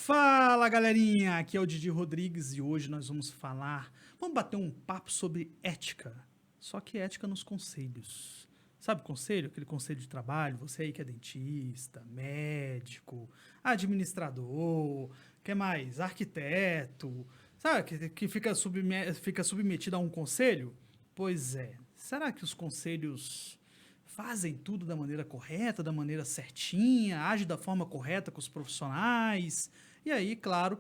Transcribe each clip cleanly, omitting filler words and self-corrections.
Fala, galerinha! Aqui é o Didi Rodrigues e hoje nós vamos bater um papo sobre ética. Só que ética nos conselhos. Sabe conselho? Aquele conselho de trabalho, você aí que é dentista, médico, administrador, que mais? Arquiteto, sabe? Que fica submetido a um conselho? Pois é. Será que os conselhos fazem tudo da maneira correta, da maneira certinha, agem da forma correta com os profissionais? E aí, claro,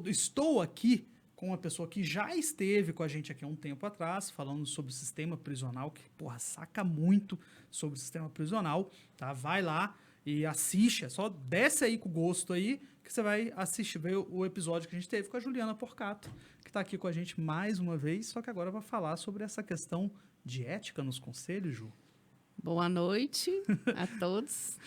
estou aqui com uma pessoa que já esteve com a gente aqui há um tempo atrás, falando sobre o sistema prisional, que, porra, saca muito sobre o sistema prisional, tá? Vai lá e assiste, é só desce aí com o gosto aí, que você vai ver o episódio que a gente teve com a Juliana Porcato, que tá aqui com a gente mais uma vez, só que agora vai falar sobre essa questão de ética nos conselhos, Ju. Boa noite a todos.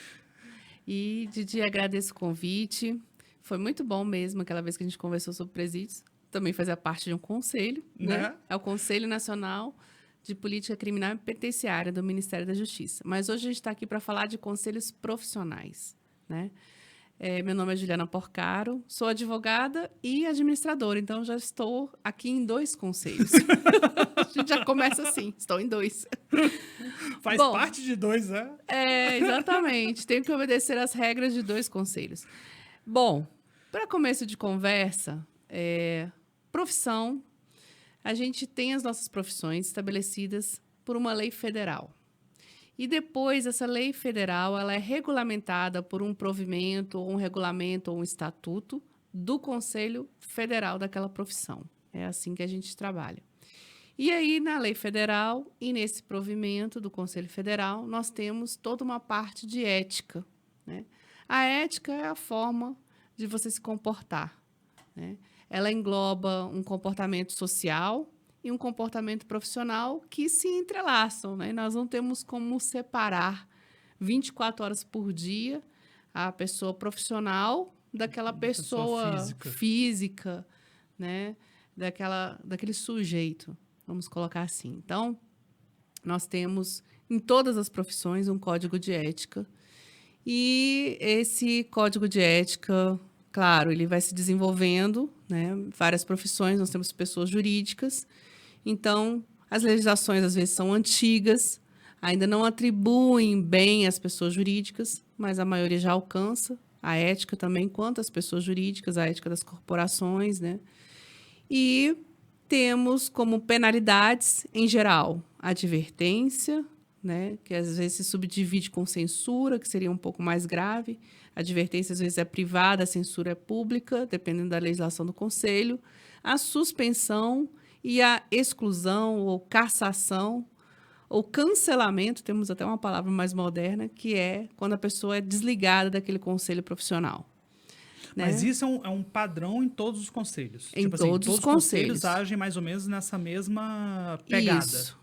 E, Didi, agradeço o convite. Foi muito bom mesmo aquela vez que a gente conversou sobre presídios. Também fazia parte de um conselho, né? É o Conselho Nacional de Política Criminal e Penitenciária do Ministério da Justiça. Mas hoje a gente está aqui para falar de conselhos profissionais, né? Meu nome é Juliana Porcaro, sou advogada e administradora, então já estou aqui em 2 conselhos. A gente já começa assim, estou em 2. Faz parte de 2, né? Exatamente. Tenho que obedecer às regras de 2 conselhos. Bom, para começo de conversa, profissão, a gente tem as nossas profissões estabelecidas por uma lei federal. E depois, essa lei federal ela é regulamentada por um provimento, ou um regulamento, ou um estatuto do Conselho Federal daquela profissão. É assim que a gente trabalha. E aí, na lei federal e nesse provimento do Conselho Federal, nós temos toda uma parte de ética, né? A ética é a forma de você se comportar, né? Ela engloba um comportamento social e um comportamento profissional que se entrelaçam, né? Nós não temos como separar 24 horas por dia a pessoa profissional daquela pessoa física, né? Daquele sujeito. Vamos colocar assim. Então, nós temos em todas as profissões um código de ética. E esse código de ética, claro, ele vai se desenvolvendo, né? Várias profissões, nós temos pessoas jurídicas. Então, as legislações às vezes são antigas, ainda não atribuem bem às pessoas jurídicas, mas a maioria já alcança. A ética também, quanto às pessoas jurídicas, a ética das corporações, né? E temos como penalidades, em geral, advertência, né, que às vezes se subdivide com censura, que seria um pouco mais grave. A advertência, às vezes, é privada, a censura é pública, dependendo da legislação do Conselho. A suspensão e a exclusão ou cassação ou cancelamento, temos até uma palavra mais moderna, que é quando a pessoa é desligada daquele conselho profissional. Né? Mas isso é um padrão em todos os conselhos. Em todos os conselhos agem mais ou menos nessa mesma pegada. Isso.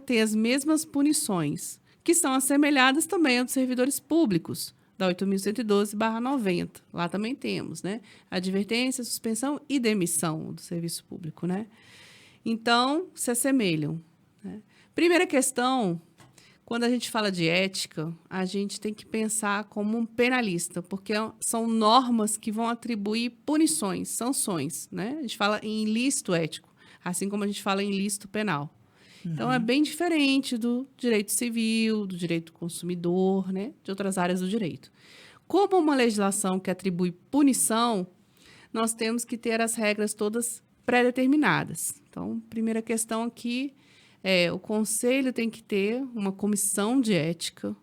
Tem as mesmas punições, que são assemelhadas também aos dos servidores públicos, da 8.112/90. Lá também temos, né? Advertência, suspensão e demissão do serviço público, né? Então, se assemelham. Né? Primeira questão, quando a gente fala de ética, a gente tem que pensar como um penalista, porque são normas que vão atribuir punições, sanções, né? A gente fala em ilícito ético, assim como a gente fala em ilícito penal. Então, é bem diferente do direito civil, do direito do consumidor, né? De outras áreas do direito. Como uma legislação que atribui punição, nós temos que ter as regras todas pré-determinadas. Então, primeira questão aqui o Conselho tem que ter uma comissão de ética,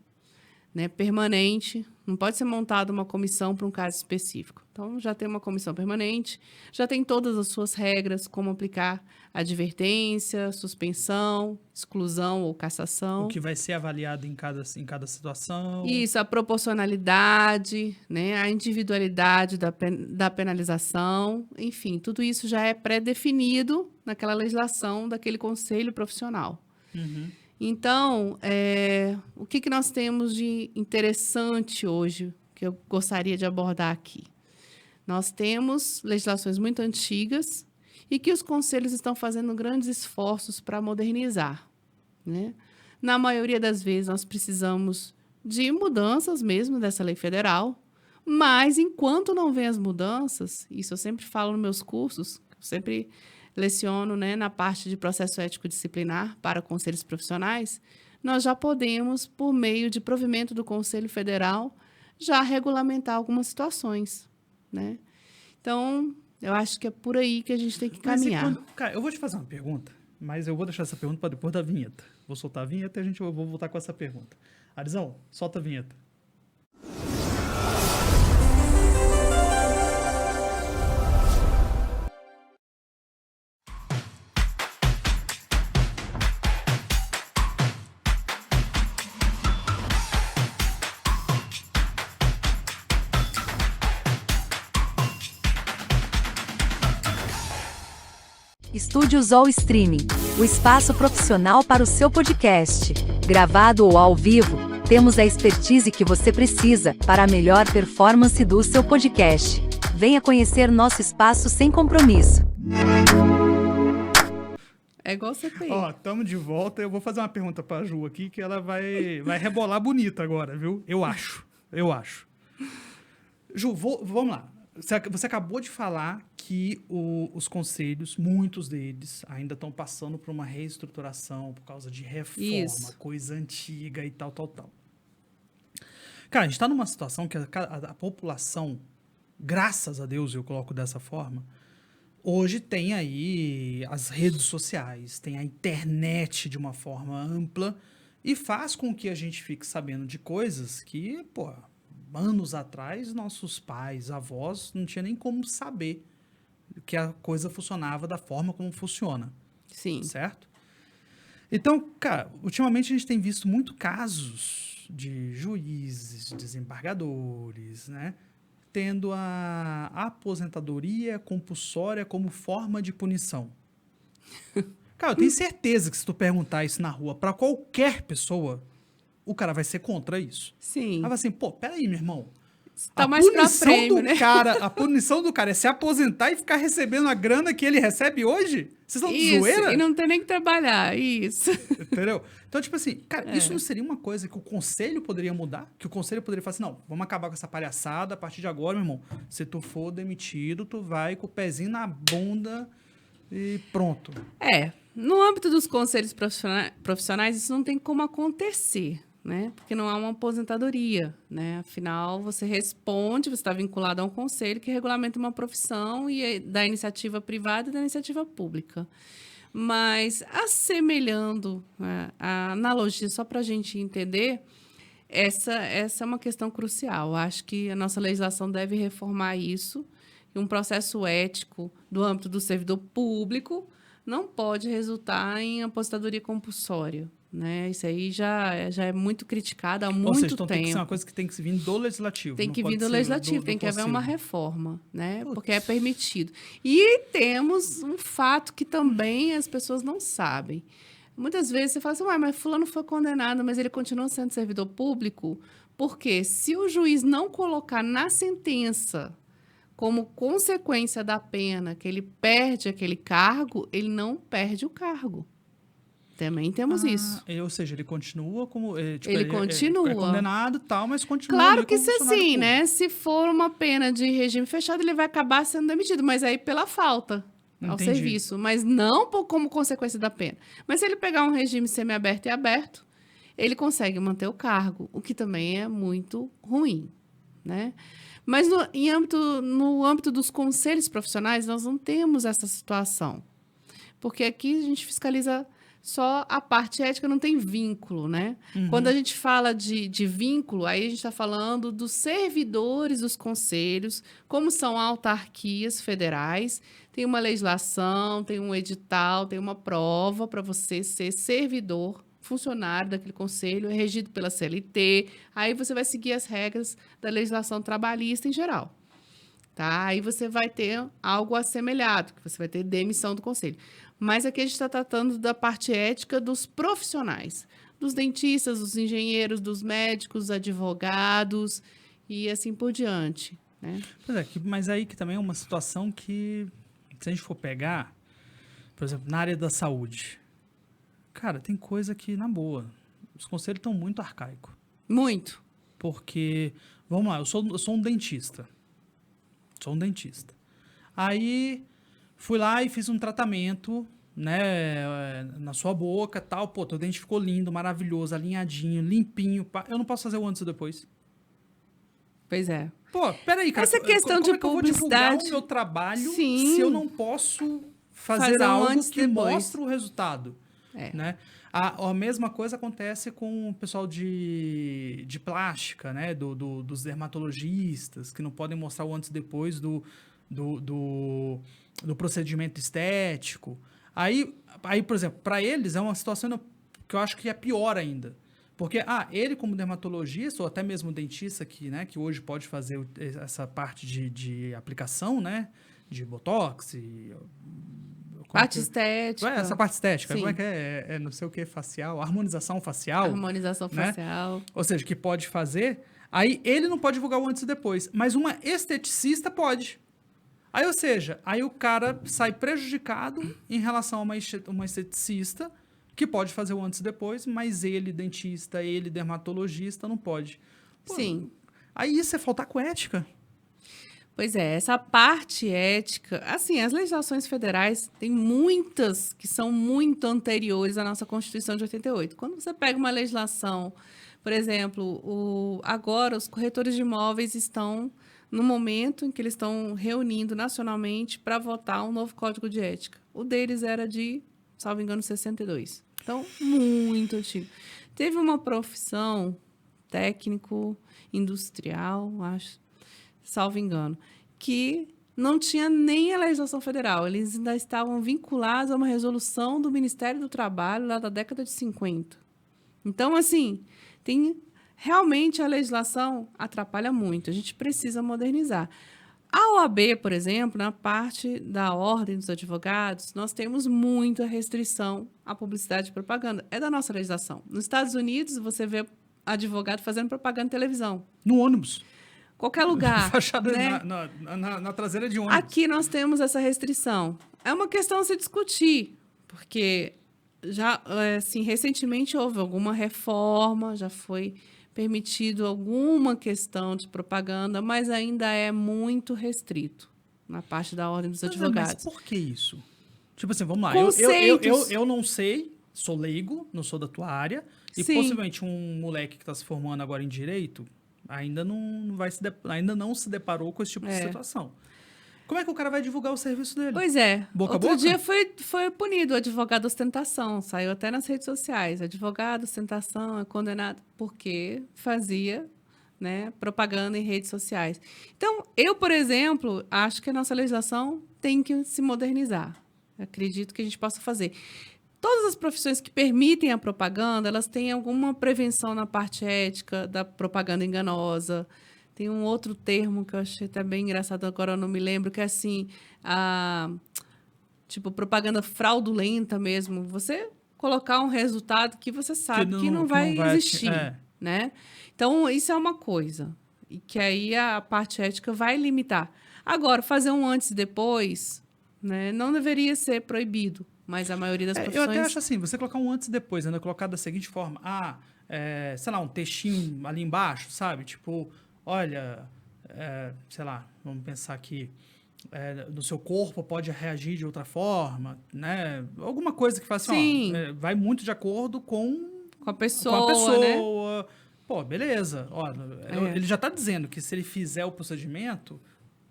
né, permanente. Não pode ser montada uma comissão para um caso específico. Então, já tem uma comissão permanente, já tem todas as suas regras, como aplicar advertência, suspensão, exclusão ou cassação. O que vai ser avaliado em cada situação. Isso, a proporcionalidade, né, a individualidade da penalização, enfim, tudo isso já é pré-definido naquela legislação daquele conselho profissional. Então, o que nós temos de interessante hoje que eu gostaria de abordar aqui? Nós temos legislações muito antigas e que os conselhos estão fazendo grandes esforços para modernizar, né? Na maioria das vezes, nós precisamos de mudanças mesmo dessa lei federal, Mas, enquanto não vem as mudanças, isso eu sempre falo nos meus cursos, eu sempre leciono, né, na parte de processo ético disciplinar para conselhos profissionais, nós já podemos, por meio de provimento do Conselho Federal, já regulamentar algumas situações, né? Então, eu acho que é por aí que a gente tem que caminhar. Cara, eu vou te fazer uma pergunta, mas eu vou deixar essa pergunta para depois da vinheta. Vou soltar a vinheta e eu vou voltar com essa pergunta. Arizão, solta a vinheta. Estúdios All Streaming, o espaço profissional para o seu podcast. Gravado ou ao vivo, temos a expertise que você precisa para a melhor performance do seu podcast. Venha conhecer nosso espaço sem compromisso. É igual CPI. Ó, tamo de volta. Eu vou fazer uma pergunta pra Ju aqui que ela vai rebolar bonita agora, viu? Eu acho. Ju, vamos lá. Você acabou de falar que os conselhos, muitos deles, ainda estão passando por uma reestruturação por causa de reforma, coisa antiga e tal. Cara, a gente está numa situação que a população, graças a Deus, eu coloco dessa forma, hoje tem aí as redes sociais, tem a internet de uma forma ampla e faz com que a gente fique sabendo de coisas que, pô, anos atrás, nossos pais, avós, não tinha nem como saber que a coisa funcionava da forma como funciona. Sim. Certo? Então, cara, ultimamente a gente tem visto muito casos de juízes, desembargadores, né? Tendo a aposentadoria compulsória como forma de punição. Cara, eu tenho certeza que se tu perguntar isso na rua para qualquer pessoa, o cara vai ser contra isso. Sim. Aí vai assim, pô, peraí, meu irmão. Tá mais pra prêmio, né? A punição do cara é se aposentar e ficar recebendo a grana que ele recebe hoje? Vocês estão de zoeira? E não tem nem que trabalhar, isso. Entendeu? Então, tipo assim, cara, isso não seria uma coisa que o conselho poderia mudar? Que o conselho poderia falar assim, não, vamos acabar com essa palhaçada, a partir de agora, meu irmão, se tu for demitido, tu vai com o pezinho na bunda e pronto. No âmbito dos conselhos profissionais, isso não tem como acontecer, né? Porque não há uma aposentadoria, né? Afinal, você responde, você está vinculado a um conselho que regulamenta uma profissão e é da iniciativa privada e da iniciativa pública. Mas, assemelhando, né, a analogia, só para a gente entender, essa é uma questão crucial. Eu acho que a nossa legislação deve reformar isso, e um processo ético do âmbito do servidor público não pode resultar em aposentadoria compulsória, né? Isso aí já é muito criticado há muito Ou seja, então tempo. tem que ser uma coisa que tem que vir do legislativo. Tem que vir do legislativo, tem que haver uma reforma, né? Putz. Porque é permitido. E temos um fato que também as pessoas não sabem. Muitas vezes você fala assim, ué, mas fulano foi condenado, mas ele continua sendo servidor público, porque se o juiz não colocar na sentença como consequência da pena que ele perde aquele cargo, ele não perde o cargo. Também temos isso. Ou seja, ele continua como... Ele continua. É condenado e tal, mas continua Claro ali que como se funcionário sim, público. né? Se for uma pena de regime fechado, ele vai acabar sendo demitido, mas aí pela falta ao Entendi. serviço, mas não como consequência da pena. Mas se ele pegar um regime semiaberto e aberto, ele consegue manter o cargo, o que também é muito ruim, né? Mas no âmbito dos conselhos profissionais, nós não temos essa situação. Porque aqui a gente fiscaliza só a parte ética, não tem vínculo, né? Uhum. Quando a gente fala de vínculo, aí a gente está falando dos servidores dos conselhos, como são autarquias federais, tem uma legislação, tem um edital, tem uma prova para você ser servidor, funcionário daquele conselho, é regido pela CLT, aí você vai seguir as regras da legislação trabalhista em geral. Tá? Aí você vai ter algo assemelhado, que você vai ter demissão do conselho. Mas aqui a gente está tratando da parte ética dos profissionais, dos dentistas, dos engenheiros, dos médicos, dos advogados e assim por diante, né? Pois é, mas aí que também é uma situação que, se a gente for pegar, por exemplo, na área da saúde, cara, tem coisa que, na boa, os conselhos estão muito arcaicos. Muito. Porque Vamos lá, eu sou um dentista. Sou um dentista. Aí, fui lá e fiz um tratamento, né, na sua boca, tal. Pô, teu dente ficou lindo, maravilhoso, alinhadinho, limpinho. Eu não posso fazer o antes e depois. Pois é. Pô, peraí, cara. Essa questão como de é que eu vou divulgar publicidade- o meu trabalho Sim. se eu não posso fazer Fazer um algo antes e que depois. mostre o resultado? É. Né? A mesma coisa acontece com o pessoal de plástica, né? Dos dermatologistas, que não podem mostrar o antes e depois do procedimento estético. Aí, por exemplo, para eles é uma situação que eu acho que é pior ainda. Porque, ele como dermatologista, ou até mesmo dentista, que hoje pode fazer essa parte de aplicação, né? De botox e... Parte estética. Essa parte estética, Sim. como é que é? É não sei o que facial, harmonização facial. Harmonização né? facial. Ou seja, que pode fazer. Aí ele não pode divulgar o antes e depois, mas uma esteticista pode. Aí, ou seja, aí o cara sai prejudicado em relação a uma esteticista que pode fazer o antes e depois, mas ele, dentista, ele, dermatologista, não pode. Pô, Sim. Aí isso é faltar com ética. Pois é, essa parte ética, assim, as legislações federais tem muitas que são muito anteriores à nossa Constituição de 88. Quando você pega uma legislação, por exemplo, agora os corretores de imóveis estão no momento em que eles estão reunindo nacionalmente para votar um novo Código de Ética. O deles era de, salvo engano, 62. Então, muito antigo. Teve uma profissão técnico, industrial, acho, salvo engano, que não tinha nem a legislação federal. Eles ainda estavam vinculados a uma resolução do Ministério do Trabalho lá da década de 50. Então, assim, realmente a legislação atrapalha muito. A gente precisa modernizar. A OAB, por exemplo, na parte da Ordem dos Advogados, nós temos muita restrição à publicidade e propaganda. É da nossa legislação. Nos Estados Unidos, você vê advogado fazendo propaganda em televisão. No ônibus. Qualquer lugar. Fachada né? na traseira de ônibus. Aqui nós temos essa restrição. É uma questão a se discutir, porque já, assim, recentemente houve alguma reforma, já foi permitido alguma questão de propaganda, mas ainda é muito restrito na parte da Ordem dos Advogados. Mas por que isso? Tipo assim, vamos lá. Conceitos. Eu não sei, sou leigo, não sou da tua área, e Sim. possivelmente um moleque que está se formando agora em Direito ainda não se deparou com esse tipo de situação. Como é que o cara vai divulgar o serviço dele? Pois é. Boca a Outro boca? dia foi punido o advogado ostentação. Saiu até nas redes sociais. Advogado ostentação é condenado porque fazia, né, propaganda em redes sociais. Então, eu, por exemplo, acho que a nossa legislação tem que se modernizar. Acredito que a gente possa fazer. Todas as profissões que permitem a propaganda, elas têm alguma prevenção na parte ética da propaganda enganosa. Tem um outro termo que eu achei até bem engraçado, agora eu não me lembro, que é assim, tipo, propaganda fraudulenta mesmo. Você colocar um resultado que você sabe que não vai existir, né? Então, isso é uma coisa. E que aí a parte ética vai limitar. Agora, fazer um antes e depois, né, não deveria ser proibido. Mas a maioria das profissões... Eu até acho assim, você colocar um antes e depois, ainda colocar da seguinte forma, sei lá, um textinho ali embaixo, sabe? Tipo, olha, sei lá, vamos pensar aqui, no seu corpo pode reagir de outra forma, né? Alguma coisa que faça assim, vai muito de acordo com a pessoa, né? Pô, beleza. Ele já está dizendo que se ele fizer o procedimento...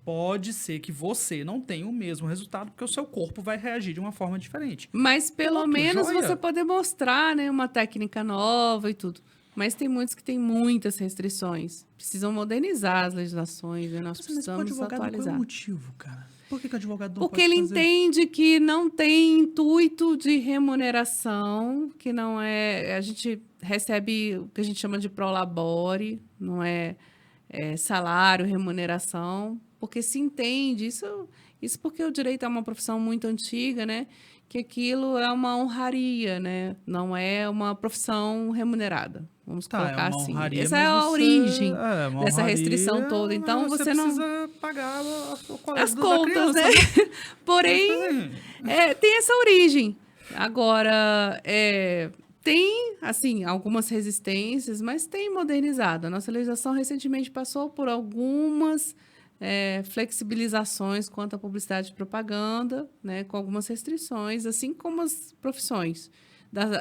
Pode ser que você não tenha o mesmo resultado, porque o seu corpo vai reagir de uma forma diferente. Mas pelo menos joia. você poder mostrar, né, uma técnica nova e tudo. Mas tem muitos que têm muitas restrições. Precisam modernizar as legislações, né? Nós precisamos atualizar. Qual é o motivo, cara? Por que o advogado não Porque pode ele fazer? entende que não tem intuito de remuneração, que não é... A gente recebe o que a gente chama de prolabore, não é salário, remuneração... Porque se entende, isso porque o direito é uma profissão muito antiga, né? Que aquilo é uma honraria, né? Não é uma profissão remunerada. Vamos colocar assim. Honraria, essa é a origem dessa restrição toda. Então, você não precisa pagar as contas, né? Porém, tem essa origem. Agora, Tem, assim, algumas resistências, mas tem modernizado. A nossa legislação recentemente passou por algumas flexibilizações quanto à publicidade e propaganda, né, com algumas restrições, assim como as profissões.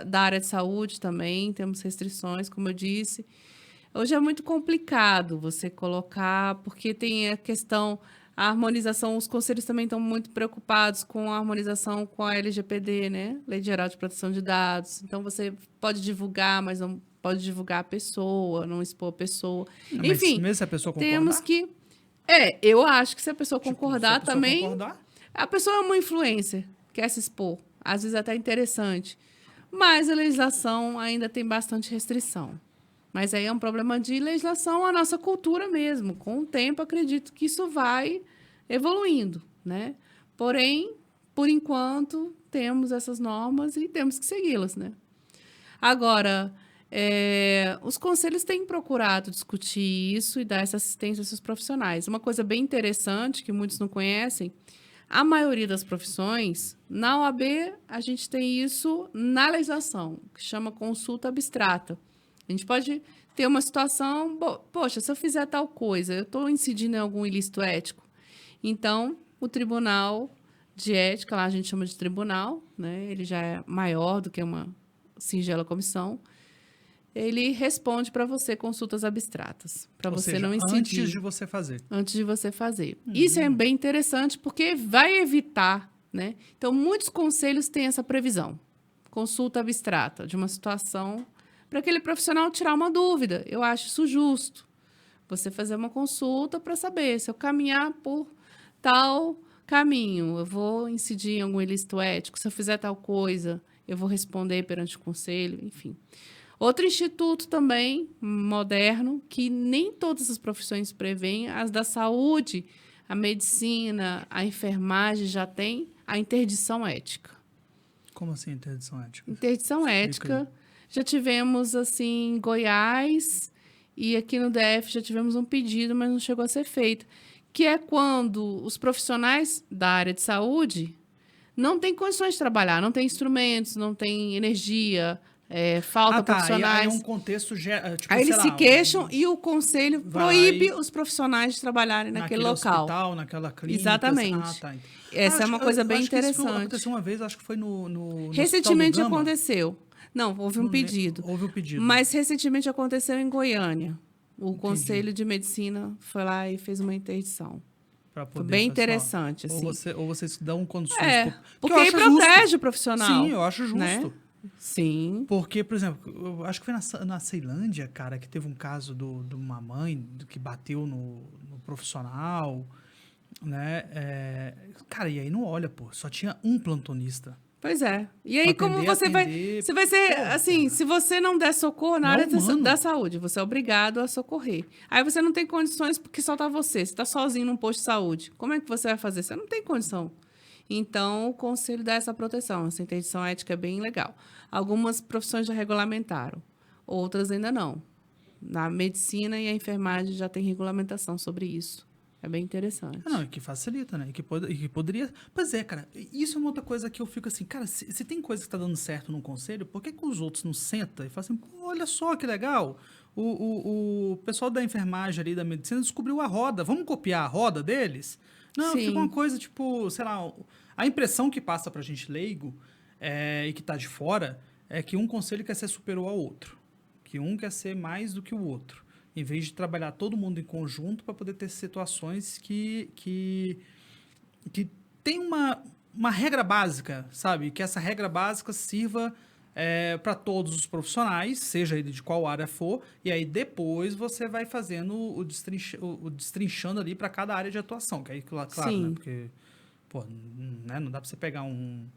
Da área de saúde também temos restrições, como eu disse. Hoje é muito complicado você colocar, porque tem a questão, a harmonização, os conselhos também estão muito preocupados com a harmonização com a LGPD, né? Lei Geral de Proteção de Dados. Então, você pode divulgar, mas não pode divulgar a pessoa, não expor a pessoa. Mas Enfim, mesmo se a pessoa concordar, temos que... eu acho que se a pessoa tipo, concordar se a pessoa também... concordar, A pessoa é uma influencer, quer se expor. Às vezes até interessante. Mas a legislação ainda tem bastante restrição. Mas aí é um problema de legislação, a nossa cultura mesmo. Com o tempo, acredito que isso vai evoluindo, né? Porém, por enquanto, temos essas normas e temos que segui-las, né? Agora, os conselhos têm procurado discutir isso e dar essa assistência aos seus profissionais. Uma coisa bem interessante, que muitos não conhecem, a maioria das profissões, na OAB, a gente tem isso na legislação, que chama consulta abstrata. A gente pode ter uma situação, poxa, se eu fizer tal coisa, eu estou incidindo em algum ilícito ético. Então, o Tribunal de Ética, lá a gente chama de tribunal, né? Ele já é maior do que uma singela comissão, ele responde para você consultas abstratas, para ou você seja, não incidir. antes de você fazer. Antes de você fazer. Isso é bem interessante, porque vai evitar, né? Então, muitos conselhos têm essa previsão. Consulta abstrata de uma situação para aquele profissional tirar uma dúvida. Eu acho isso justo. Você fazer uma consulta para saber se eu caminhar por tal caminho, eu vou incidir em algum ilícito ético. Se eu fizer tal coisa, eu vou responder perante o conselho, enfim. Outro instituto também, moderno, que nem todas as profissões prevêem, as da saúde, a medicina, a enfermagem já tem a interdição ética. Como assim, interdição ética? Interdição ética, já tivemos, assim, em Goiás e aqui no DF já tivemos um pedido, mas não chegou a ser feito, que é quando os profissionais da área de saúde não têm condições de trabalhar, não têm instrumentos, não têm energia, falta profissionais. Aí é um contexto, tipo, Aí eles sei se lá, queixam e o conselho proíbe os profissionais de trabalharem naquele local. Hospital, naquela clínica. Exatamente. Essa é uma coisa bem interessante. Aconteceu uma vez, acho que foi no recentemente Hospital do Gama. aconteceu. Não, houve um pedido. Houve um pedido. Mas recentemente aconteceu em Goiânia. O Conselho de Medicina foi lá e fez uma interdição. Foi bem interessante, assim. Ou vocês dão condições... Porque aí protege o profissional. Sim, eu acho justo. Né? Sim. Porque, por exemplo, eu acho que foi na Ceilândia, cara, que teve um caso de uma mãe que bateu no profissional, né? Cara, e aí não olha, pô, só tinha um plantonista. Pois é. E aí, como você vai ser, assim, se você não der socorro na área da saúde, você é obrigado a socorrer. Aí você não tem condições porque só tá você está sozinho num posto de saúde. Como é que você vai fazer? Você não tem condição. Então, o conselho dá essa proteção. Essa interdição ética é bem legal. Algumas profissões já regulamentaram, outras ainda não. Na medicina e a enfermagem já tem regulamentação sobre isso. É bem interessante. Não, e que facilita, né? E que poderia... Pois é, cara, isso é uma outra coisa que eu fico assim, cara, se tem coisa que tá dando certo num conselho, por que os outros não sentam e falam assim, pô, olha só que legal, o pessoal da enfermagem ali, da medicina, descobriu a roda, vamos copiar a roda deles? Não, Sim. fica uma coisa, tipo, sei lá, a impressão que passa pra gente leigo e que tá de fora é que um conselho quer ser superior ao outro, que um quer ser mais do que o outro, em vez de trabalhar todo mundo em conjunto para poder ter situações que tem uma regra básica, sabe? Que essa regra básica sirva para todos os profissionais, seja ele de qual área for, e aí depois você vai fazendo o destrinchando ali para cada área de atuação, que aí, claro, Sim. né? Porque, pô, né? Não dá para você pegar um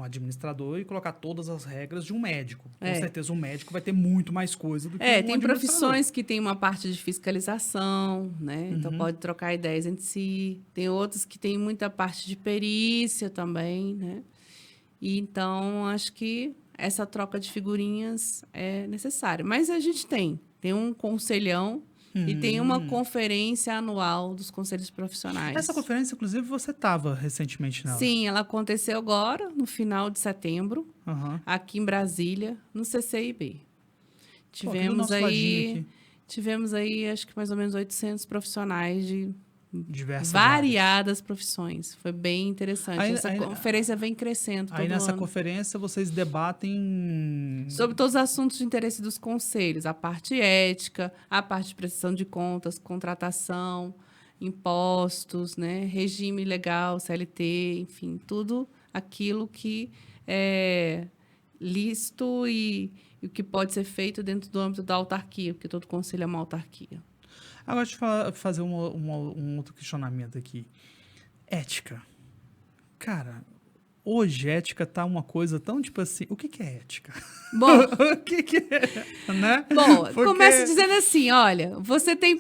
administrador e colocar todas as regras de um médico. Com certeza, um médico vai ter muito mais coisa do que um tem profissões que tem uma parte de fiscalização, né? Então, pode trocar ideias entre si. Tem outras que tem muita parte de perícia também, né? E, então, acho que essa troca de figurinhas é necessária. Mas a gente tem um conselhão E tem uma conferência anual dos conselhos profissionais. Essa conferência, inclusive, você estava recentemente nela. Sim, ela aconteceu agora, no final de setembro, Aham. aqui em Brasília, no CCIB. Pô, aqui do nosso ladinho aqui. Tivemos aí, acho que mais ou menos 800 profissionais de Diversas áreas. variadas profissões. Foi bem interessante. Aí- Essa aí- conferência vem crescendo todo Aí nessa ano. conferência vocês debatem... Sobre todos os assuntos de interesse dos conselhos, a parte ética, a parte de prestação de contas, contratação, impostos, né, regime legal, CLT, enfim, tudo aquilo que é lícito e o que pode ser feito dentro do âmbito da autarquia, porque todo conselho é uma autarquia. Agora, deixa eu fazer um outro questionamento aqui. Ética. Cara, hoje ética tá uma coisa tão tipo assim... O que é ética? Bom, O que é? Né? Bom, Porque- começa dizendo assim, olha, você tem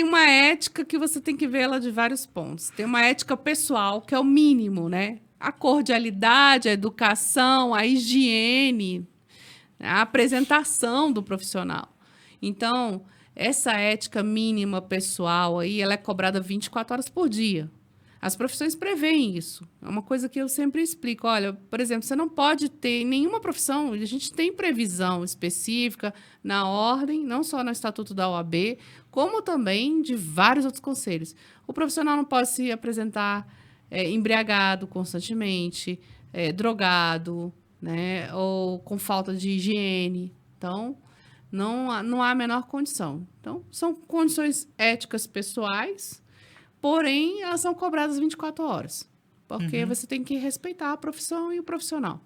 uma ética que você tem que ver ela de vários pontos. Tem uma ética pessoal, que é o mínimo, né? A cordialidade, a educação, a higiene, a apresentação do profissional. Então, essa ética mínima pessoal aí, ela é cobrada 24 horas por dia. As profissões preveem isso. É uma coisa que eu sempre explico. Olha, por exemplo, você não pode ter nenhuma profissão, a gente tem previsão específica na ordem, não só no Estatuto da OAB, como também de vários outros conselhos. O profissional não pode se apresentar embriagado constantemente, drogado, né, ou com falta de higiene. Então, não há a menor condição. Então, são condições éticas pessoais, porém, elas são cobradas 24 horas, porque você tem que respeitar a profissão e o profissional.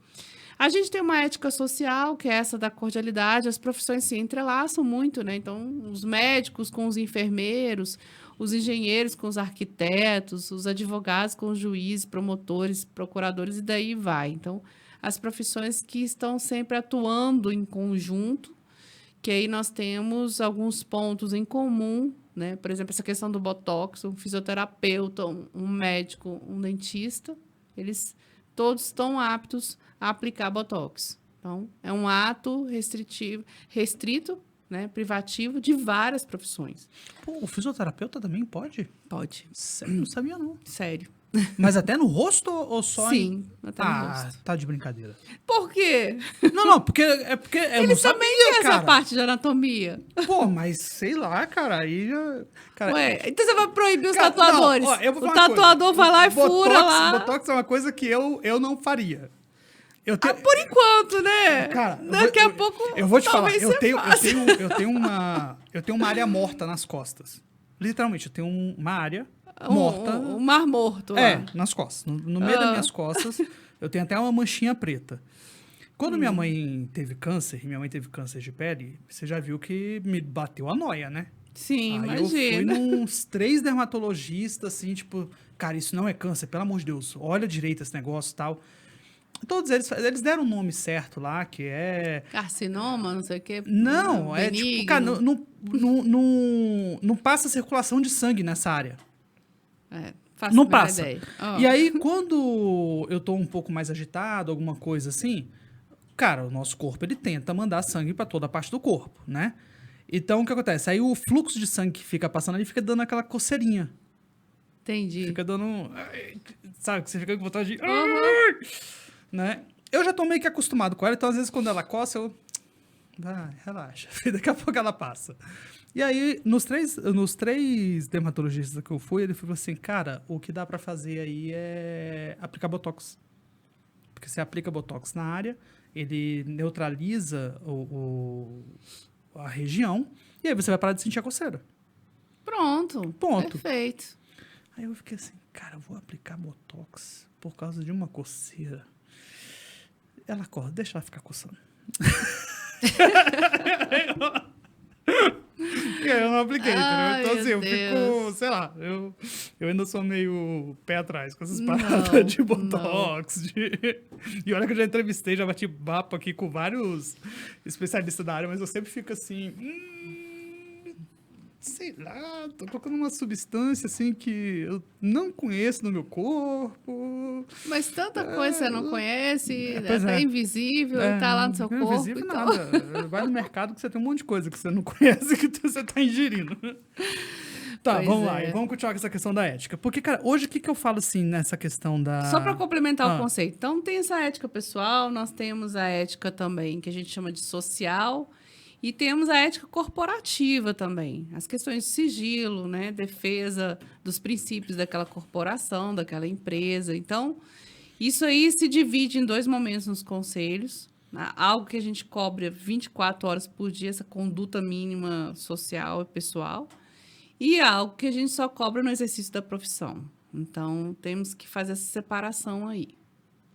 A gente tem uma ética social, que é essa da cordialidade, as profissões se entrelaçam muito, né? Então, os médicos com os enfermeiros, os engenheiros com os arquitetos, os advogados com os juízes, promotores, procuradores, e daí vai. Então, as profissões que estão sempre atuando em conjunto, que aí nós temos alguns pontos em comum, né? Por exemplo, essa questão do botox, um fisioterapeuta, um médico, um dentista, eles todos estão aptos a aplicar botox. Então, é um ato restrito, né? Privativo de várias profissões. Pô, o fisioterapeuta também pode? Pode. Sério, não sabia não. Sério. Mas até no rosto ou só Sim, até no rosto. Tá de brincadeira. Por quê? Não, porque eu não Eles sabia, também têm cara. essa parte de anatomia. Pô, mas sei lá, cara, aí já... Cara, Ué, então você vai proibir os cara, tatuadores. não, ó, eu vou O falar uma tatuador coisa. vai lá e fura lá. Botox é uma coisa que eu não faria. Eu tenho... Por enquanto, né? Cara, Daqui a pouco. eu vou te falar, talvez eu você tenho faça. uma área morta nas costas. Literalmente, eu tenho uma área morta. Um mar morto. É, lá. nas costas. No meio das minhas costas, eu tenho até uma manchinha preta. Quando minha mãe teve câncer de pele, você já viu que me bateu a noia, né? Sim, Aí eu fui imagina. nos 3 dermatologistas, assim, tipo, cara, isso não é câncer, pelo amor de Deus, olha direito esse negócio e tal. Todos eles deram o nome certo lá, que é... Carcinoma, não sei o quê. Não, é benigno. tipo, cara, não passa circulação de sangue nessa área. Faço Não a menor passa. ideia. Ó, E aí, quando eu tô um pouco mais agitado, alguma coisa assim, cara, o nosso corpo, ele tenta mandar sangue pra toda a parte do corpo, né? Então, o que acontece? Aí o fluxo de sangue que fica passando ali fica dando aquela coceirinha. entendi. Fica dando... Sabe, que você fica com vontade de... Uhum. Né? Eu já tô meio que acostumado com ela, então às vezes quando ela coça, eu... Vai, relaxa. Daqui a pouco ela passa. E aí, nos três dermatologistas que eu fui, ele falou assim, cara, o que dá pra fazer aí é aplicar Botox. Porque você aplica Botox na área, ele neutraliza a região, e aí você vai parar de sentir a coceira. Pronto. Ponto. Perfeito. Aí eu fiquei assim, cara, eu vou aplicar Botox por causa de uma coceira. Ela acorda, deixa ela ficar coçando. E aí eu não apliquei, Ai, entendeu? Então assim, meu eu Deus. fico, sei lá, eu ainda sou meio pé atrás com essas Não, paradas de Botox. E olha que eu já entrevistei, já bati papo aqui com vários especialistas da área, mas eu sempre fico assim... sei lá, tô colocando uma substância assim que eu não conheço no meu corpo. Mas tanta coisa você não conhece, Pois até é. invisível, e tá lá no seu não é corpo. invisível Então... nada. Vai no mercado que você tem um monte de coisa que você não conhece que você tá ingerindo. Tá, Pois vamos lá. é. E vamos continuar com essa questão da ética. Porque, cara, hoje o que eu falo assim nessa questão da... Só para complementar Ah. o conceito. Então, tem essa ética pessoal, nós temos a ética também, que a gente chama de social, e temos a ética corporativa também. As questões de sigilo, né? Defesa dos princípios daquela corporação, daquela empresa. Então, isso aí se divide em 2 momentos nos conselhos. Algo que a gente cobra 24 horas por dia, essa conduta mínima social e pessoal. E algo que a gente só cobra no exercício da profissão. Então, temos que fazer essa separação aí.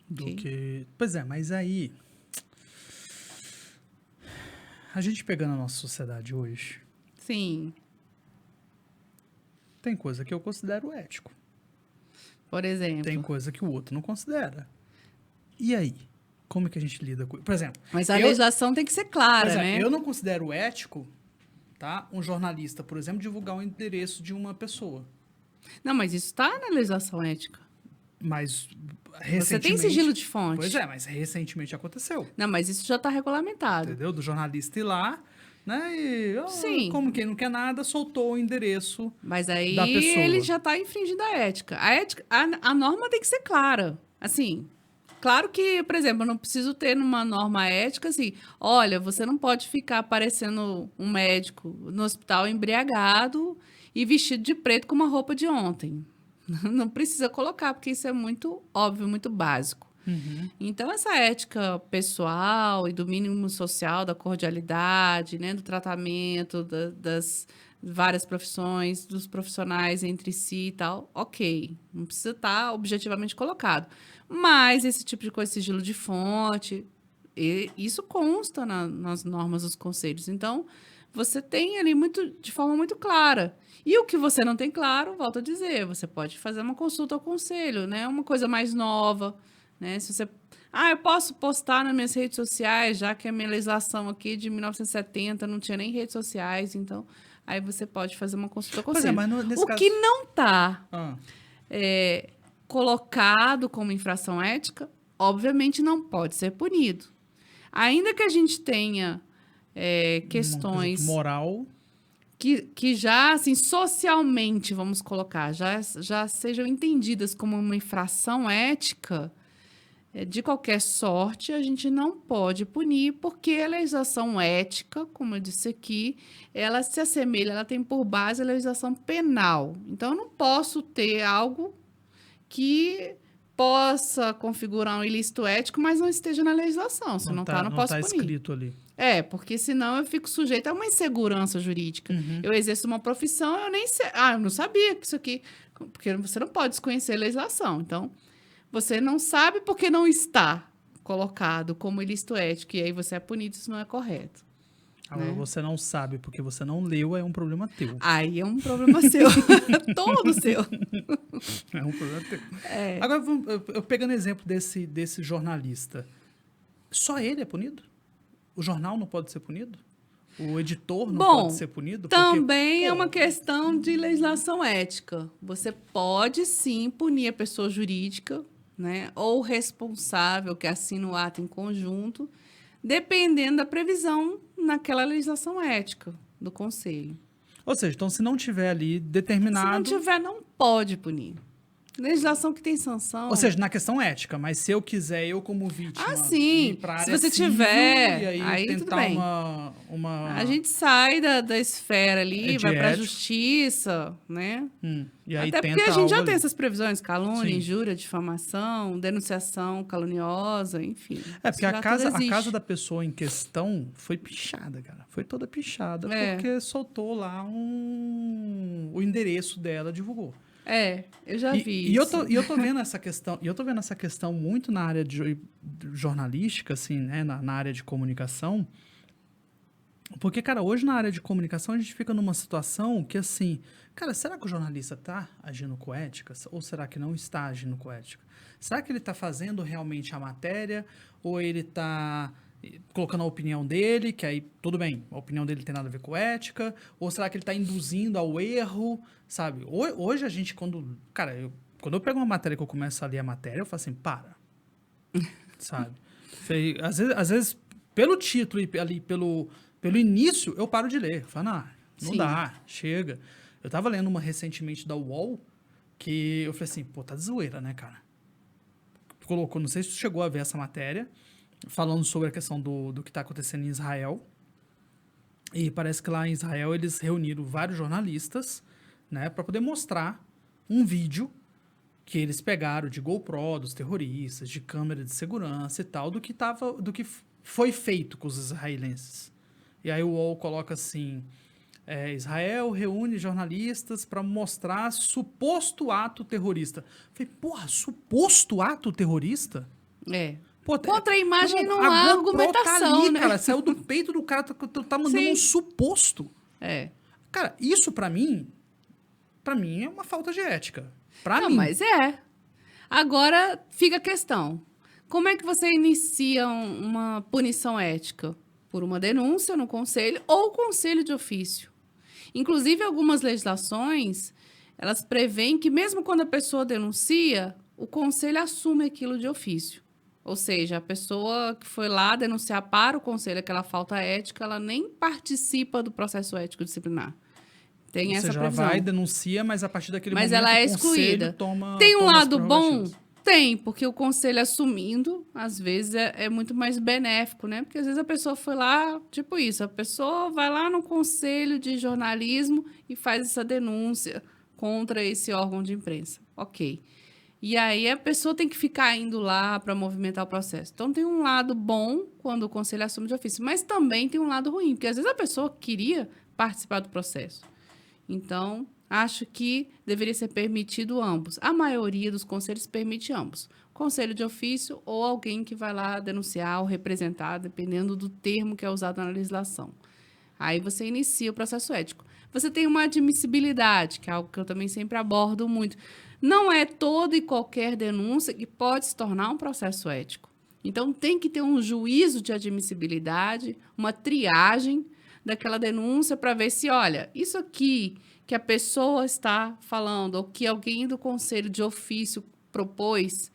Do Ok? que... Pois é, mas aí... A gente pegando a nossa sociedade hoje, Sim. tem coisa que eu considero ético. Por exemplo. Tem coisa que o outro não considera. E aí? Como é que a gente lida com... Por exemplo... Mas a eu- legislação tem que ser clara, Por exemplo, né? eu não considero ético, tá? Um jornalista, por exemplo, divulgar o endereço de uma pessoa. Não, mas isso está na legislação ética. Mas Você tem recentemente... sigilo de fonte. Pois é, mas recentemente aconteceu. Não, mas isso já está regulamentado. Entendeu? Do jornalista ir lá, né? E, Sim. como quem não quer nada, soltou o endereço. Mas aí Da pessoa. ele já está infringindo a ética. A norma tem que ser clara. Assim, claro que, por exemplo, eu não preciso ter numa norma ética assim, olha, você não pode ficar parecendo um médico no hospital embriagado e vestido de preto com uma roupa de ontem. Não precisa colocar, porque isso é muito óbvio, muito básico. Então, essa ética pessoal e do mínimo social, da cordialidade, né, do tratamento das várias profissões, dos profissionais entre si e tal, ok. Não precisa estar objetivamente colocado. Mas esse tipo de coisa, sigilo de fonte, isso consta nas normas dos conselhos. Então, você tem ali de forma muito clara. E o que você não tem claro, volto a dizer, você pode fazer uma consulta ao conselho, né? Uma coisa mais nova, né? Se você... eu posso postar nas minhas redes sociais, já que a minha legislação aqui de 1970 não tinha nem redes sociais, então aí você pode fazer uma consulta ao Pois conselho. é, mas nesse O caso... que não está Ah, colocado como infração ética, obviamente não pode ser punido. Ainda que a gente tenha questões moral... que já, assim, socialmente, vamos colocar, já sejam entendidas como uma infração ética, de qualquer sorte, a gente não pode punir, porque a legislação ética, como eu disse aqui, ela se assemelha, ela tem por base a legislação penal. Então, eu não posso ter algo que possa configurar um ilícito ético, mas não esteja na legislação. Se não está, não posso punir. escrito ali. Porque senão eu fico sujeita a uma insegurança jurídica. Eu exerço uma profissão, eu nem sei. Eu não sabia que isso aqui. Porque você não pode desconhecer a legislação. Então, você não sabe porque não está colocado como ilícito ético. E aí você é punido, isso não é correto. Agora, você não sabe porque você não leu, é um problema teu. Aí é um problema seu. Todo seu. É um problema teu. Agora, eu pegando exemplo desse jornalista, só ele é punido? O jornal não pode ser punido? O editor não pode ser punido? Também é uma questão de legislação ética. Você pode sim punir a pessoa jurídica, né, ou responsável que assina o ato em conjunto, dependendo da previsão naquela legislação ética do conselho. Ou seja, então se não tiver ali Se determinado... não tiver, não pode punir. Legislação que tem sanção. Ou seja, na questão ética, mas se eu quiser, eu como vítima, sim. ir pra Se área você civil, tiver, e aí, aí tudo tentar bem. uma... A gente sai da esfera ali, De vai para a ético. justiça, né? E aí Até porque tenta a gente já algo tem ali. essas previsões, calúnia, Sim. injúria, difamação, denunciação caluniosa, enfim. É, porque Isso já tudo a existe. casa da pessoa em questão foi pichada, cara. Foi toda pichada, porque soltou lá o endereço dela, divulgou. Eu já vi E eu isso. tô vendo essa questão, muito na área de jornalística, assim, né, na área de comunicação. Porque, cara, hoje na área de comunicação a gente fica numa situação que, assim, cara, será que o jornalista tá agindo com ética? Ou será que não está agindo com ética? Será que ele tá fazendo realmente a matéria? Ou ele tá colocando a opinião dele, que aí, tudo bem, a opinião dele tem nada a ver com ética? Ou será que ele tá induzindo ao erro, sabe? Hoje a gente, quando eu pego uma matéria que eu começo a ler a matéria, eu falo assim, para, sabe? Às vezes, pelo título e ali, pelo início, eu paro de ler. Eu falo, não Sim. dá, chega. Eu tava lendo uma recentemente da UOL, que eu falei assim, pô, tá de zoeira, né, cara? Colocou, não sei se tu chegou a ver essa matéria, falando sobre a questão do que está acontecendo em Israel. E parece que lá em Israel eles reuniram vários jornalistas, né, para poder mostrar um vídeo que eles pegaram de GoPro dos terroristas, de câmera de segurança e tal, do que foi feito com os israelenses. E aí o UOL coloca assim, Israel reúne jornalistas para mostrar suposto ato terrorista. Eu falei, porra, suposto ato terrorista? Pô, Contra a imagem não a há GoPro argumentação, tá ali, né? cara, saiu do peito do cara, tá mandando Sim. um suposto. Cara, isso pra mim é uma falta de ética. Pra Não, mim. mas Agora fica a questão. Como é que você inicia uma punição ética? Por uma denúncia no conselho ou conselho de ofício. Inclusive, algumas legislações, elas prevêem que mesmo quando a pessoa denuncia, o conselho assume aquilo de ofício. Ou seja, a pessoa que foi lá denunciar para o conselho aquela falta ética, ela nem participa do processo ético disciplinar. Tem Ou essa seja, previsão. ela vai, denuncia, mas a partir daquele Mas momento ela é o conselho excluída. toma Tem um as lado bom? prerrogativas. Tem, porque o conselho assumindo, às vezes, é muito mais benéfico, né? Porque às vezes a pessoa foi lá, tipo isso, a pessoa vai lá no conselho de jornalismo e faz essa denúncia contra esse órgão de imprensa. Ok. E aí a pessoa tem que ficar indo lá para movimentar o processo. Então tem um lado bom quando o conselho assume de ofício, mas também tem um lado ruim, porque às vezes a pessoa queria participar do processo. Então, acho que deveria ser permitido ambos. A maioria dos conselhos permite ambos. Conselho de ofício ou alguém que vai lá denunciar ou representar, dependendo do termo que é usado na legislação. Aí você inicia o processo ético. Você tem uma admissibilidade, que é algo que eu também sempre abordo muito. Não é toda e qualquer denúncia que pode se tornar um processo ético. Então, tem que ter um juízo de admissibilidade, uma triagem daquela denúncia para ver se, olha, isso aqui que a pessoa está falando ou que alguém do conselho de ofício propôs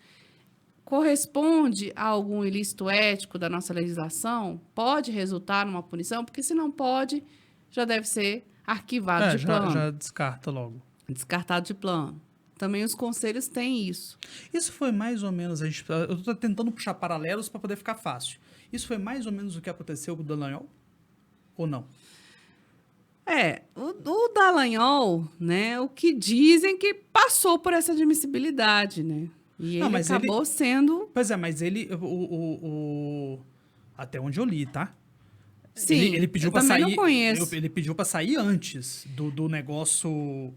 corresponde a algum ilícito ético da nossa legislação? Pode resultar numa punição? Porque se não pode, já deve ser arquivado de plano. Já descarta logo. Descartado de plano. Também os conselhos têm isso. Isso foi mais ou menos, eu estou tentando puxar paralelos para poder ficar fácil. Isso foi mais ou menos o que aconteceu com o Dallagnol? Ou não? O Dallagnol, né, o que dizem que passou por essa admissibilidade, né? E Não, ele mas acabou sendo... Pois é, mas ele, até onde eu li, tá? Sim, ele pediu eu para também sair. não conheço. Ele pediu para sair antes do negócio.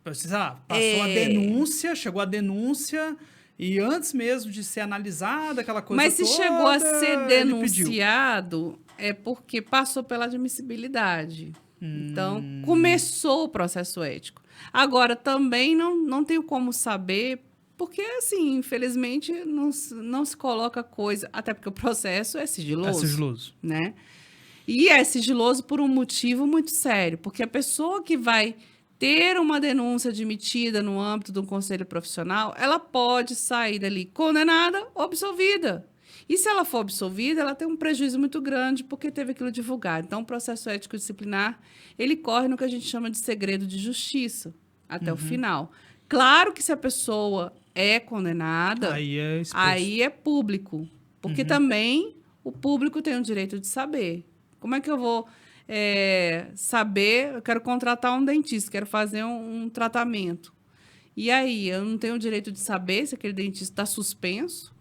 Passou a denúncia, chegou a denúncia e antes mesmo de ser analisada aquela coisa Mas se toda, chegou a ser ele pediu. denunciado, é porque passou pela admissibilidade. Então, começou o processo ético. Agora, também não tenho como saber, porque, assim, infelizmente, não se coloca coisa... Até porque o processo é sigiloso. É sigiloso. Né? E é sigiloso por um motivo muito sério, porque a pessoa que vai ter uma denúncia admitida no âmbito de um conselho profissional, ela pode sair dali condenada ou absolvida. E se ela for absolvida, ela tem um prejuízo muito grande porque teve aquilo divulgado. Então, o processo ético disciplinar, ele corre no que a gente chama de segredo de justiça, até o final. Claro que se a pessoa é condenada, aí é público, porque também o público tem o direito de saber. Como é que eu vou saber? Eu quero contratar um dentista, quero fazer um tratamento. E aí, eu não tenho o direito de saber se aquele dentista está suspenso?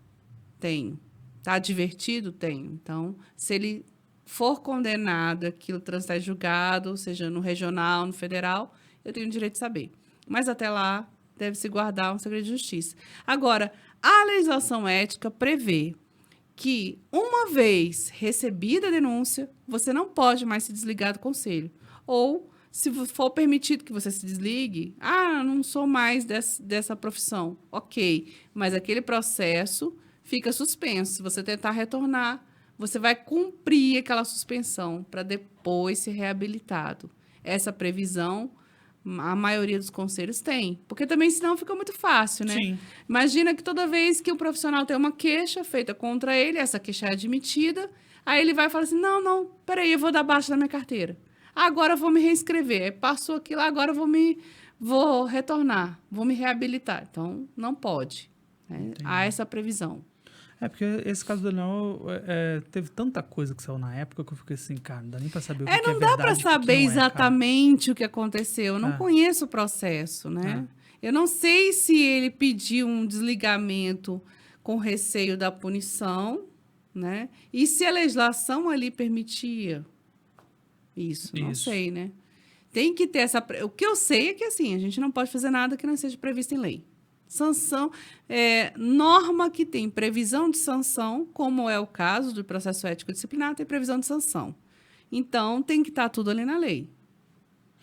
Tenho. Está advertido? Tenho. Então, se ele for condenado, aquilo transitar em julgado, seja no regional, no federal, eu tenho o direito de saber. Mas até lá, deve-se guardar um segredo de justiça. Agora, a legislação ética prevê que, uma vez recebida a denúncia, você não pode mais se desligar do conselho. Ou, se for permitido que você se desligue, não sou mais dessa profissão. Ok, mas aquele processo fica suspenso. Se você tentar retornar, você vai cumprir aquela suspensão para depois ser reabilitado. Essa previsão, a maioria dos conselhos tem. Porque também, senão, fica muito fácil, né? Sim. Imagina que toda vez que o profissional tem uma queixa feita contra ele, essa queixa é admitida, aí ele vai falar assim, não, peraí, eu vou dar baixa da minha carteira. Agora eu vou me reinscrever. Passou aquilo, agora eu vou retornar, vou me reabilitar. Então, não pode. Né? Há essa previsão. Porque esse caso do Daniel teve tanta coisa que saiu na época que eu fiquei assim, cara, não dá nem pra saber o que é verdade. Não dá para e o que saber não é, exatamente o que aconteceu. Eu não conheço o processo, né? Eu não sei se ele pediu um desligamento com receio da punição, né? E se a legislação ali permitia isso. Não sei, né? Tem que ter essa... O que eu sei é que, assim, a gente não pode fazer nada que não seja previsto em lei. Sanção, norma que tem previsão de sanção, como é o caso do processo ético disciplinar, tem previsão de sanção. Então, tem que estar tudo ali na lei.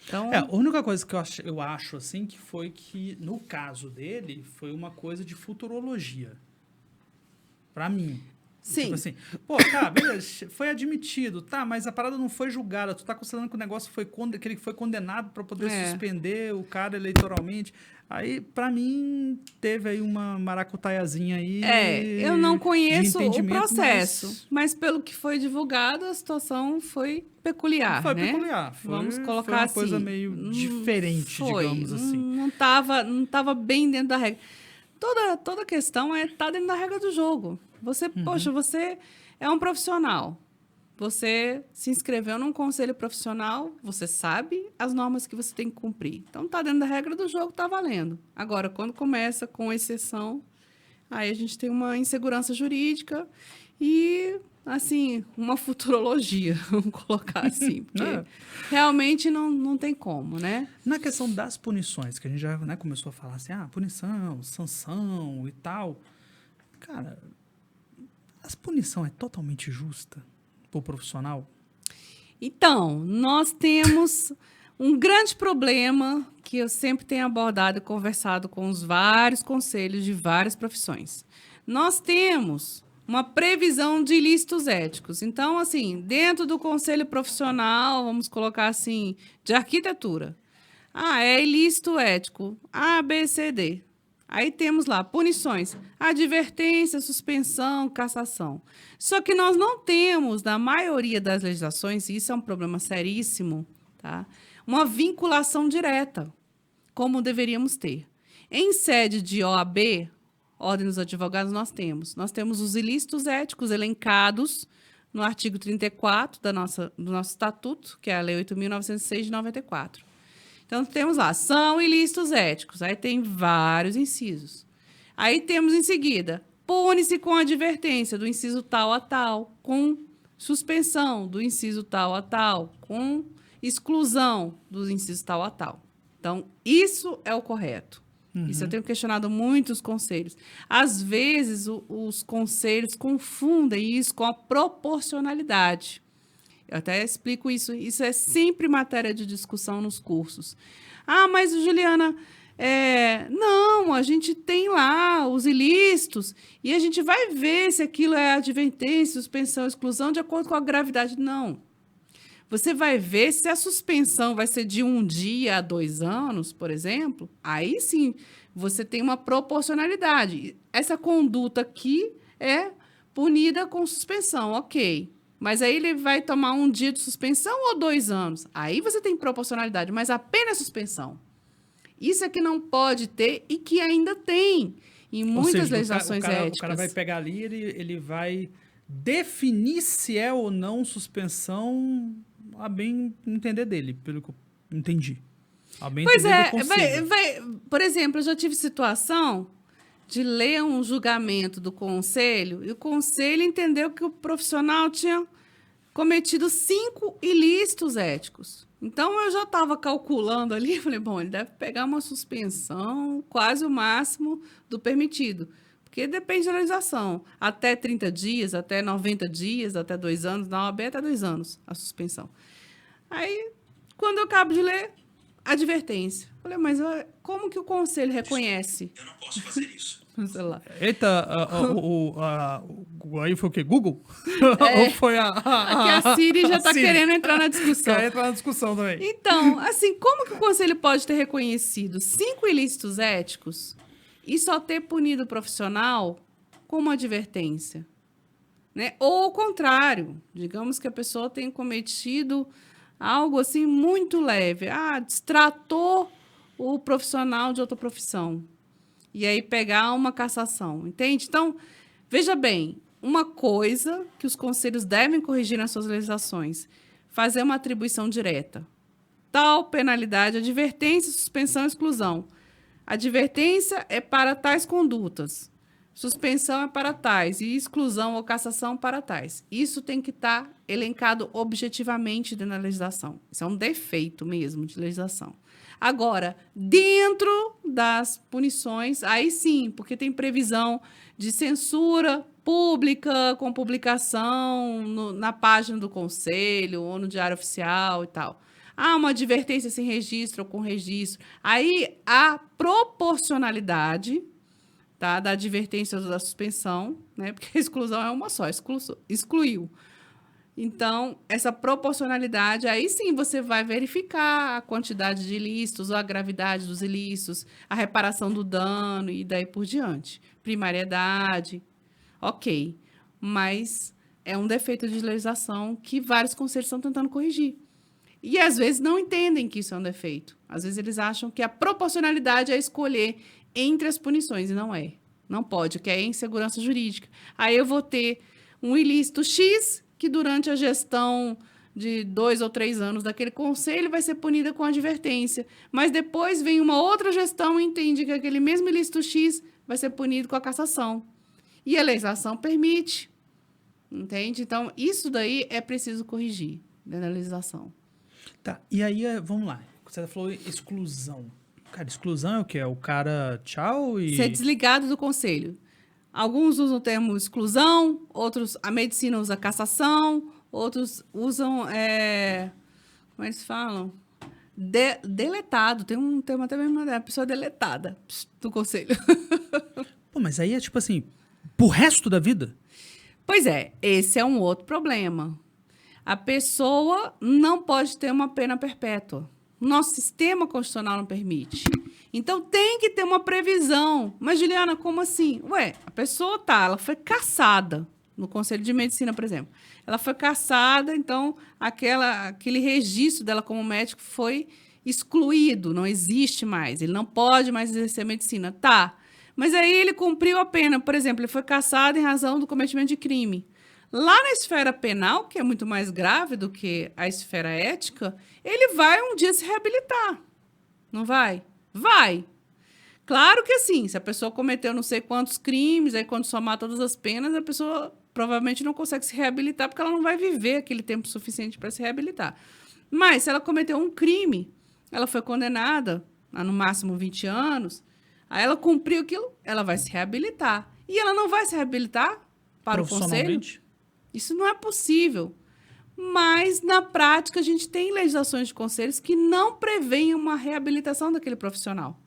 Então, a única coisa que eu acho, assim, que foi que, no caso dele, foi uma coisa de futurologia. Pra mim. sim. Tipo assim, tá, beleza, foi admitido, tá, mas a parada não foi julgada, tu tá considerando que o negócio que ele foi condenado para poder suspender o cara eleitoralmente. Aí, pra mim, teve aí uma maracutaiazinha aí. Eu não conheço o entendimento, processo, mas pelo que foi divulgado, a situação foi peculiar, Foi né? peculiar. Vamos colocar foi uma assim. coisa meio diferente, digamos assim. Não tava bem dentro da regra. Toda a questão tá dentro da regra do jogo. Você, poxa, você é um profissional. Você se inscreveu num conselho profissional, você sabe as normas que você tem que cumprir. Então, tá dentro da regra do jogo, tá valendo. Agora, quando começa com exceção, aí a gente tem uma insegurança jurídica e, assim, uma futurologia, vamos colocar assim. Porque realmente não tem como, né? Na questão das punições, que a gente já começou a falar assim, punição, sanção e tal. Cara, a punição é totalmente justa para o profissional? Então, nós temos um grande problema que eu sempre tenho abordado e conversado com os vários conselhos de várias profissões. Nós temos uma previsão de ilícitos éticos. Então, assim, dentro do conselho profissional, vamos colocar assim, de arquitetura. É ilícito ético, A, B, C, D. Aí temos lá punições, advertência, suspensão, cassação. Só que nós não temos, na maioria das legislações, e isso é um problema seríssimo, tá? Uma vinculação direta, como deveríamos ter. Em sede de OAB, Ordem dos Advogados, nós temos os ilícitos éticos elencados no artigo 34 do nosso estatuto, que é a Lei 8.906 de 94. Então, temos lá, são ilícitos éticos. Aí tem vários incisos. Aí temos, em seguida, pune-se com advertência do inciso tal a tal, com suspensão do inciso tal a tal, com exclusão dos incisos tal a tal. Então, isso é o correto. Isso eu tenho questionado muito os conselhos. Às vezes, os conselhos confundem isso com a proporcionalidade. Eu até explico isso. Isso é sempre matéria de discussão nos cursos. Mas, Juliana, não, a gente tem lá os ilícitos e a gente vai ver se aquilo é advertência, suspensão, exclusão, de acordo com a gravidade. Não. Você vai ver se a suspensão vai ser de 1 dia a 2 anos, por exemplo. Aí sim, você tem uma proporcionalidade. Essa conduta aqui é punida com suspensão, ok. Mas aí ele vai tomar 1 dia de suspensão ou 2 anos? Aí você tem proporcionalidade, mas apenas suspensão. Isso é que não pode ter e que ainda tem em muitas legislações éticas. O cara vai pegar ali, ele vai definir se é ou não suspensão a bem entender dele, pelo que eu entendi. A bem pois entender por exemplo, eu já tive situação de ler um julgamento do conselho e o conselho entendeu que o profissional tinha cometido 5 ilícitos éticos. Então, eu já estava calculando ali, falei, bom, ele deve pegar uma suspensão quase o máximo do permitido, porque depende da legislação. Até 30 dias, até 90 dias, até 2 anos, na OAB até 2 anos a suspensão. Aí, quando eu acabo de ler, advertência. Falei, mas como que o conselho reconhece? Eu não posso fazer isso. Sei lá. Eita, aí foi o quê? Google? Ou foi Aqui a Siri já está Siri. querendo entrar na discussão. Quer entrar na discussão também. Então, assim, como que o conselho pode ter reconhecido 5 ilícitos éticos e só ter punido o profissional com uma advertência? Né? Ou ao contrário, digamos que a pessoa tenha cometido algo assim muito leve. Destratou o profissional de outra profissão. E aí pegar uma cassação, entende? Então, veja bem, uma coisa que os conselhos devem corrigir nas suas legislações, fazer uma atribuição direta. Tal penalidade, advertência, suspensão e exclusão. Advertência é para tais condutas. Suspensão é para tais e exclusão ou cassação para tais. Isso tem que estar elencado objetivamente dentro da legislação. Isso é um defeito mesmo de legislação. Agora, dentro das punições, aí sim, porque tem previsão de censura pública com publicação na página do conselho ou no Diário Oficial e tal. Uma advertência sem registro ou com registro. Aí a proporcionalidade, tá, da advertência ou da suspensão, né? Porque a exclusão é uma só, excluiu. Então, essa proporcionalidade, aí sim você vai verificar a quantidade de ilícitos, ou a gravidade dos ilícitos, a reparação do dano e daí por diante. Primariedade, ok. Mas é um defeito de legislação que vários conselhos estão tentando corrigir. E às vezes não entendem que isso é um defeito. Às vezes eles acham que a proporcionalidade é escolher entre as punições, e não é. Não pode, que é insegurança jurídica. Aí eu vou ter um ilícito X que durante a gestão de 2 ou 3 anos daquele conselho vai ser punida com advertência. Mas depois vem uma outra gestão e entende que aquele mesmo ilícito X vai ser punido com a cassação. E a legislação permite. Entende? Então, isso daí é preciso corrigir dentro da legislação. Tá, e aí, vamos lá. Você falou exclusão. Cara, exclusão é o quê? É o cara tchau e... Ser desligado do conselho. Alguns usam o termo exclusão, outros, a medicina usa cassação, outros usam, como eles falam? Deletado. Tem um termo até mesmo, a pessoa deletada do conselho. Pô, mas aí é tipo assim, pro resto da vida? Pois é, esse é um outro problema. A pessoa não pode ter uma pena perpétua. Nosso sistema constitucional não permite. Então, tem que ter uma previsão. Mas, Juliana, como assim? A pessoa ela foi cassada no Conselho de Medicina, por exemplo. Ela foi cassada, então, aquele registro dela como médico foi excluído, não existe mais. Ele não pode mais exercer medicina. Tá, mas aí ele cumpriu a pena. Por exemplo, ele foi cassado em razão do cometimento de crime. Lá na esfera penal, que é muito mais grave do que a esfera ética, ele vai um dia se reabilitar. Não vai? Vai. Claro que assim, se a pessoa cometeu não sei quantos crimes, aí quando somar todas as penas, a pessoa provavelmente não consegue se reabilitar, porque ela não vai viver aquele tempo suficiente para se reabilitar. Mas se ela cometeu um crime, ela foi condenada a no máximo 20 anos, aí ela cumpriu aquilo, ela vai se reabilitar. E ela não vai se reabilitar para o conselho? Isso não é possível. Mas, na prática, a gente tem legislações de conselhos que não prevêem uma reabilitação daquele profissional.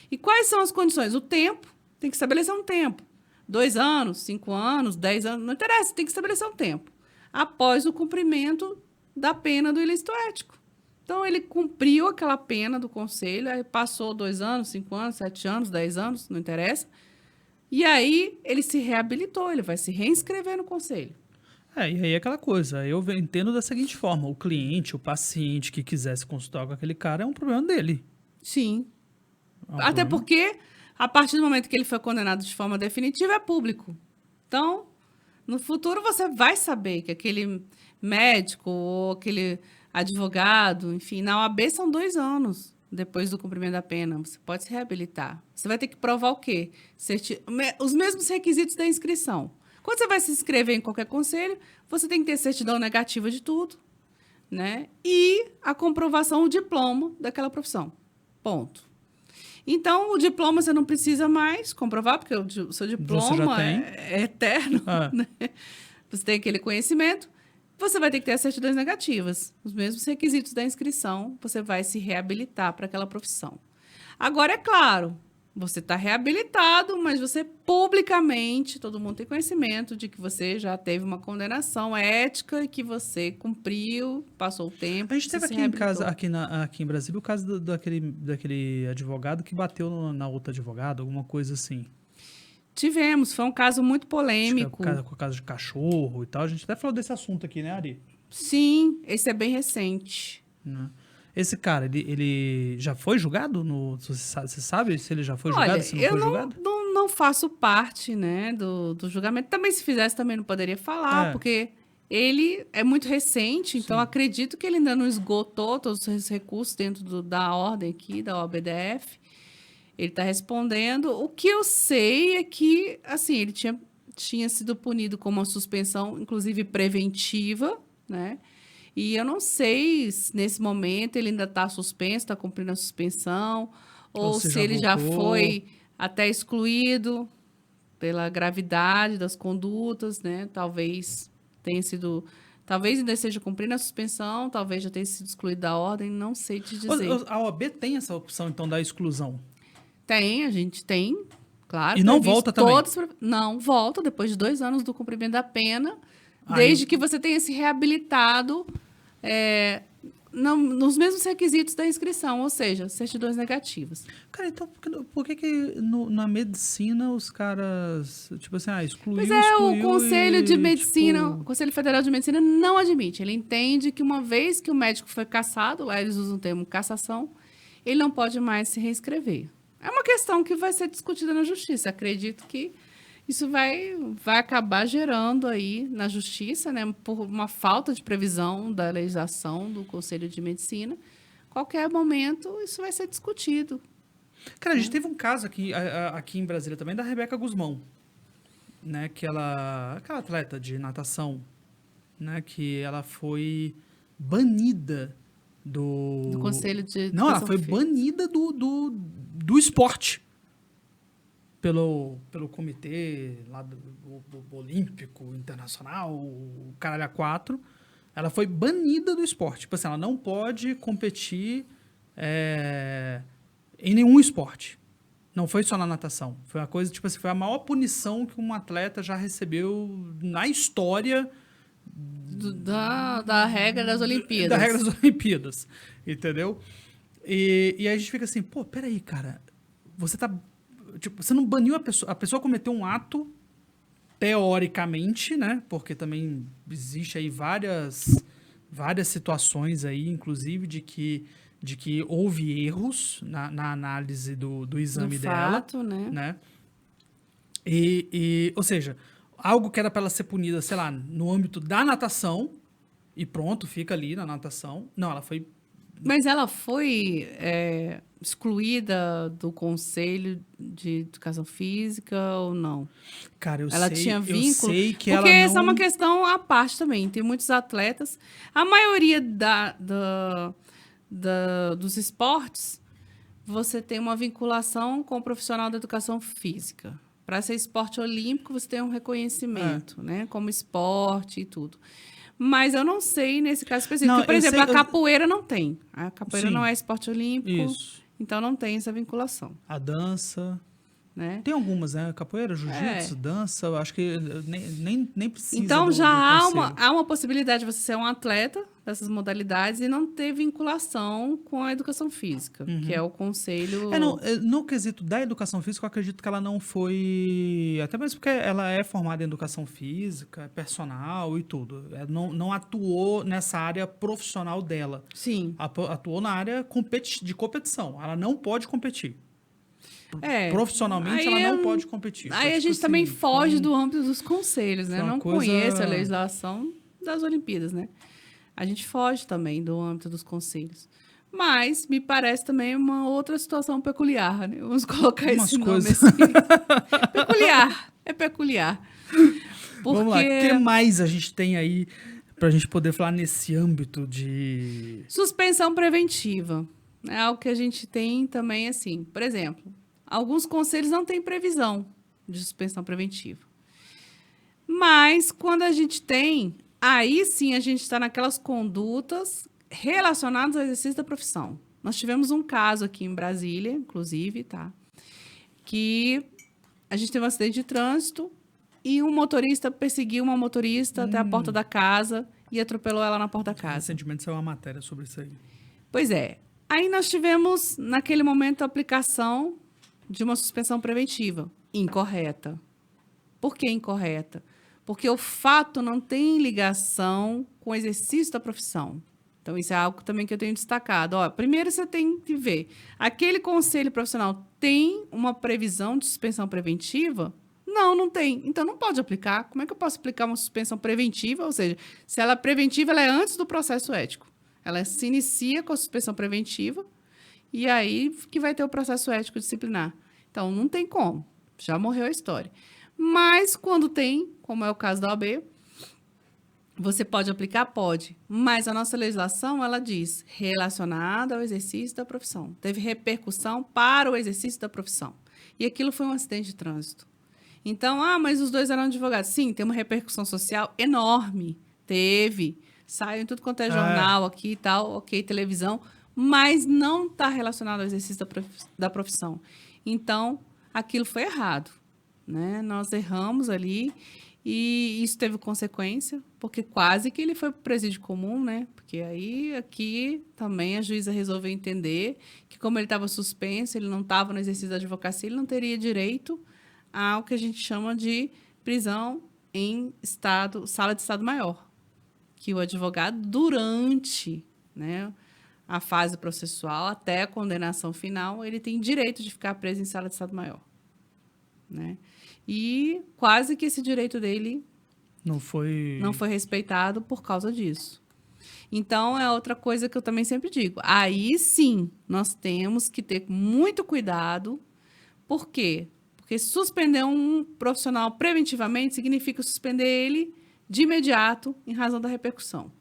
E quais são as condições? O tempo, tem que estabelecer um tempo. 2 anos, 5 anos, 10 anos, não interessa, tem que estabelecer um tempo. Após o cumprimento da pena do ilícito ético. Então, ele cumpriu aquela pena do conselho, aí passou 2 anos, 5 anos, 7 anos, 10 anos, não interessa. E aí, ele se reabilitou, ele vai se reinscrever no conselho. E aí é aquela coisa, eu entendo da seguinte forma, o cliente, o paciente que quisesse consultar com aquele cara é um problema dele. Sim. Até porque, a partir do momento que ele foi condenado de forma definitiva, é público. Então, no futuro você vai saber que aquele médico ou aquele advogado, enfim, na OAB são 2 anos depois do cumprimento da pena. Você pode se reabilitar. Você vai ter que provar o quê? Os mesmos requisitos da inscrição. Quando você vai se inscrever em qualquer conselho, você tem que ter certidão negativa de tudo, né? E a comprovação, o diploma daquela profissão. Ponto. Então, o diploma você não precisa mais comprovar, porque o seu diploma é eterno, né? Você tem aquele conhecimento. Você vai ter que ter as certidões negativas. Os mesmos requisitos da inscrição, você vai se reabilitar para aquela profissão. Agora, é claro, você está reabilitado, mas você publicamente, todo mundo tem conhecimento de que você já teve uma condenação ética e que você cumpriu, passou o tempo. A gente você teve se aqui em casa, reabilitou. aqui em Brasília, o caso daquele advogado que bateu na outra advogada, alguma coisa assim. Tivemos, foi um caso muito Acho que polêmico. é com o caso de cachorro e tal. A gente até falou desse assunto aqui, né, Ari? Sim, esse é bem recente. Né? Esse cara, ele já foi julgado? Você sabe se ele já foi julgado, Olha, se não eu foi não, julgado? não faço parte, né, do julgamento. Também, se fizesse, também não poderia falar, É. porque ele é muito recente, então Sim. acredito que ele ainda não esgotou todos os recursos dentro da ordem aqui, da OBDF. Ele está respondendo. O que eu sei é que, assim, ele tinha sido punido com uma suspensão, inclusive preventiva, né? E eu não sei se nesse momento ele ainda está suspenso, está cumprindo a suspensão, ou se se já ele já voltou. foi até excluído pela gravidade das condutas, né? Talvez tenha sido. Talvez ainda esteja cumprindo a suspensão, talvez já tenha sido excluído da ordem, não sei te dizer. A OAB tem essa opção, então, da exclusão. Tem, a gente tem, claro. E não previsto volta também? Não, volta depois de 2 anos do cumprimento da pena, Aí- desde que você tenha se reabilitado nos mesmos requisitos da inscrição, ou seja, certidões negativas. Cara, então por que na medicina os caras, tipo assim, excluiu, Pois é, o excluiu Conselho de e, Medicina, tipo, o Conselho Federal de Medicina não admite. Ele entende que uma vez que o médico foi cassado, lá eles usam o termo cassação, ele não pode mais se reescrever. É uma questão que vai ser discutida na justiça. Acredito que isso vai acabar gerando aí na justiça, né, por uma falta de previsão da legislação do Conselho de Medicina. Qualquer momento isso vai ser discutido. Cara, a gente teve um caso aqui em Brasília também da Rebeca Guzmão, né, aquela atleta de natação, né, que ela foi banida Do Conselho de Não, ela Educação foi Física. banida do esporte pelo comitê lá do Olímpico Internacional, o caralho a 4. Ela foi banida do esporte. Tipo assim, ela não pode competir em nenhum esporte. Não foi só na natação. Foi uma coisa, tipo assim, foi a maior punição que um atleta já recebeu na história Da regra das Olimpíadas. da regra das Olimpíadas, entendeu? E aí a gente fica assim, pô, peraí, cara, você não baniu a pessoa cometeu um ato, teoricamente, né, porque também existe aí várias situações aí, inclusive, de que houve erros na análise do exame Do dela, fato, né? ou seja, algo que era para ela ser punida, sei lá, no âmbito da natação, e pronto, fica ali na natação. Não, ela foi... Mas ela foi excluída do Conselho de Educação Física ou não? Cara, Ela tinha vínculo? Eu sei que Porque ela essa é não... uma questão à parte também. Tem muitos atletas. A maioria dos esportes, você tem uma vinculação com o profissional da educação física. Para ser esporte olímpico, você tem um reconhecimento, né? Como esporte e tudo. Mas eu não sei nesse caso específico. Não, Por eu exemplo, sei- a capoeira não tem. A capoeira Sim. não é esporte olímpico, Isso. então não tem essa vinculação, A dança... né? Tem algumas, né? Capoeira, jiu-jitsu, dança, eu acho que nem precisa Então do já há conselho. há uma possibilidade de você ser um atleta dessas modalidades e não ter vinculação com a educação física, que é o conselho... No quesito da educação física, eu acredito que ela não foi... Até mesmo porque ela é formada em educação física, é personal e tudo. Ela não atuou nessa área profissional dela. Sim. Atuou na área de competição. Ela não pode competir. Profissionalmente, Aí ela não eu- pode competir. Aí Foi, a gente tipo também assim, foge do âmbito dos conselhos, né? foi uma Não coisa- conheço a legislação das Olimpíadas, né? A gente foge também do âmbito dos conselhos. Mas me parece também uma outra situação peculiar, né? Vamos colocar Umas esse nome coisas- assim. Peculiar, é peculiar. Porque Vamos lá, o que mais a gente tem aí pra gente poder falar nesse âmbito de... suspensão preventiva é algo que a gente tem também, assim. Por exemplo, alguns conselhos não têm previsão de suspensão preventiva. Mas, quando a gente tem, aí sim a gente está naquelas condutas relacionadas ao exercício da profissão. Nós tivemos um caso aqui em Brasília, inclusive, tá? Que a gente teve um acidente de trânsito e um motorista perseguiu uma motorista até a porta da casa e atropelou ela na porta da casa. Recentemente saiu uma matéria sobre isso aí. Pois é. Aí nós tivemos, naquele momento, a aplicação de uma suspensão preventiva incorreta. Por que incorreta? Porque o fato não tem ligação com o exercício da profissão. Então, isso é algo também que eu tenho destacado. Ó, primeiro, você tem que ver. Aquele conselho profissional tem uma previsão de suspensão preventiva? Não, não tem. Então, não pode aplicar. Como é que eu posso aplicar uma suspensão preventiva? Ou seja, se ela é preventiva, ela é antes do processo ético. Ela se inicia com a suspensão preventiva e aí que vai ter o processo ético disciplinar. Então, não tem como. Já morreu a história. Mas, quando tem, como é o caso da OAB, você pode aplicar? Pode. Mas a nossa legislação, ela diz relacionada ao exercício da profissão. Teve repercussão para o exercício da profissão. E aquilo foi um acidente de trânsito. Então, mas os dois eram advogados. Sim, tem uma repercussão social enorme. Teve. Saiu em tudo quanto é jornal aqui e tal, ok, televisão. Mas não está relacionado ao exercício da profissão. Então, aquilo foi errado. Né? Nós erramos ali e isso teve consequência, porque quase que ele foi para o presídio comum, né? Porque aí aqui também a juíza resolveu entender que como ele estava suspenso, ele não estava no exercício da advocacia, ele não teria direito ao que a gente chama de prisão em sala de estado maior, que o advogado durante, né, a fase processual até a condenação final, ele tem direito de ficar preso em sala de estado maior, né? E quase que esse direito dele não foi respeitado por causa disso. Então, é outra coisa que eu também sempre digo. Aí, sim, nós temos que ter muito cuidado. Por quê? Porque suspender um profissional preventivamente significa suspender ele de imediato em razão da repercussão.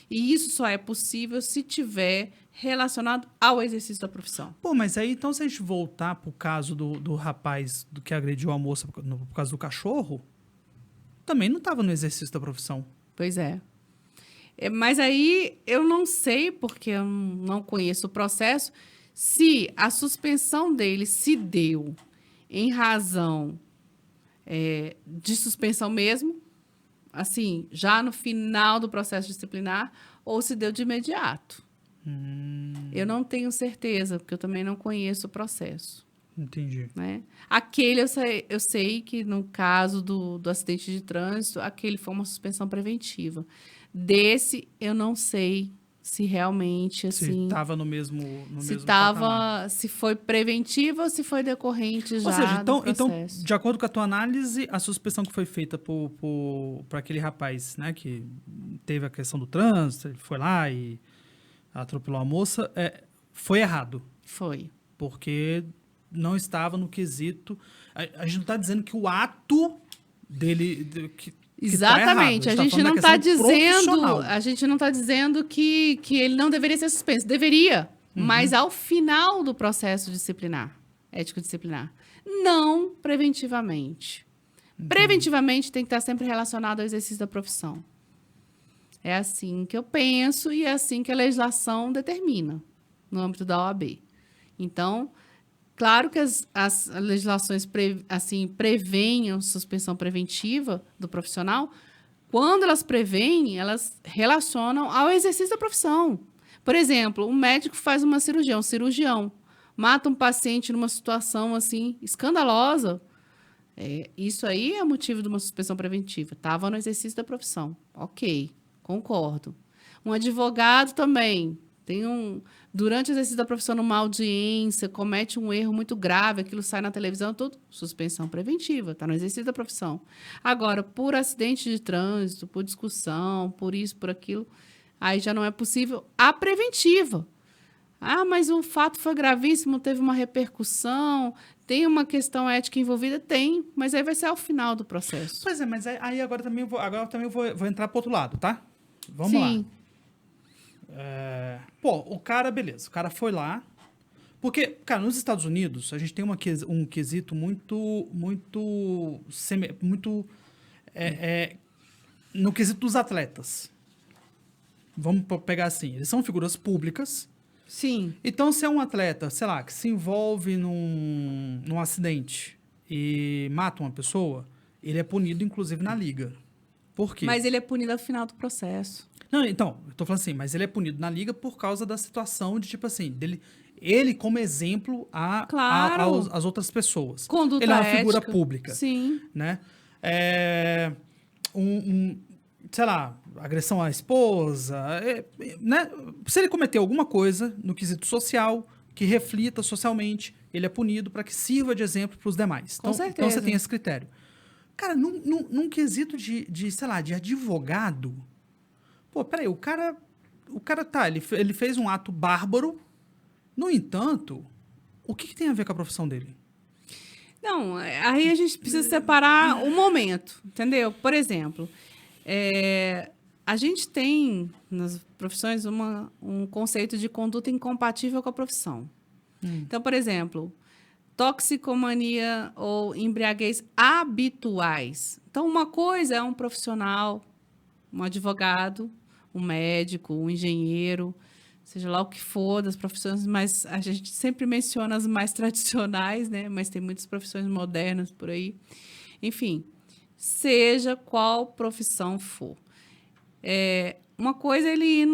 E isso só é possível se tiver relacionado ao exercício da profissão. Pô, mas aí, então, se a gente voltar pro caso do rapaz que agrediu a moça por causa do cachorro, também não estava no exercício da profissão. Pois é. Mas aí, eu não sei, porque eu não conheço o processo, se a suspensão dele se deu em razão de suspensão mesmo, assim, já no final do processo disciplinar, ou se deu de imediato. Eu não tenho certeza, porque eu também não conheço o processo. Entendi. Né? Aquele eu sei que no caso do acidente de trânsito, aquele foi uma suspensão preventiva. Desse, eu não sei se realmente, assim... Se estava no mesmo se foi preventiva ou se foi decorrente já. Ou seja, do processo. Então, de acordo com a tua análise, a suspensão que foi feita para aquele rapaz, né, que teve a questão do trânsito, ele foi lá e atropelou a moça, foi errado. Foi. Porque não estava no quesito... A gente não está dizendo que o ato dele... Exatamente, tá a gente não está dizendo que ele não deveria ser suspenso. Deveria, mas ao final do processo disciplinar, ético-disciplinar, não preventivamente. Preventivamente tem que estar sempre relacionado ao exercício da profissão. É assim que eu penso e é assim que a legislação determina no âmbito da OAB. Então, claro que as legislações prevêem a suspensão preventiva do profissional. Quando elas prevêem, elas relacionam ao exercício da profissão. Por exemplo, um médico faz uma cirurgia, um cirurgião mata um paciente numa situação assim escandalosa. Isso aí é motivo de uma suspensão preventiva. Estava no exercício da profissão. Ok, concordo. Um advogado também durante o exercício da profissão, numa audiência, comete um erro muito grave, aquilo sai na televisão, tudo, suspensão preventiva, está no exercício da profissão. Agora, por acidente de trânsito, por discussão, por isso, por aquilo, aí já não é possível a preventiva. Mas o fato foi gravíssimo, teve uma repercussão, tem uma questão ética envolvida? Tem, mas aí vai ser ao final do processo. Pois é, mas aí agora também eu vou entrar para o outro lado, tá? Vamos lá. Sim. O cara, beleza, o cara foi lá, porque, cara, nos Estados Unidos, a gente tem um quesito muito no quesito dos atletas. Vamos pegar assim, eles são figuras públicas, Sim. Então, se é um atleta, sei lá, que se envolve num acidente e mata uma pessoa, ele é punido, inclusive, na liga. Por quê? Mas ele é punido ao final do processo. Não, então, eu tô falando assim, mas ele é punido na liga por causa da situação de, tipo assim, ele como exemplo Claro. às outras pessoas. Conduta Ele é uma figura ética. pública, Sim. né? Sei lá, agressão à esposa, né? Se ele cometer alguma coisa no quesito social, que reflita socialmente, ele é punido para que sirva de exemplo para os demais. Com Então certeza. você tem esse critério. Cara, num quesito sei lá, de advogado, pô, peraí, o cara tá, ele fez um ato bárbaro, no entanto, o que tem a ver com a profissão dele? Não, aí a gente precisa separar o momento, entendeu? Por exemplo, a gente tem nas profissões um conceito de conduta incompatível com a profissão. Então, por exemplo, toxicomania ou embriaguez habituais. Então, uma coisa é um profissional, um advogado, um médico, um engenheiro, seja lá o que for das profissões, mas a gente sempre menciona as mais tradicionais, né? Mas tem muitas profissões modernas por aí. Enfim, seja qual profissão for. Uma coisa é ele ir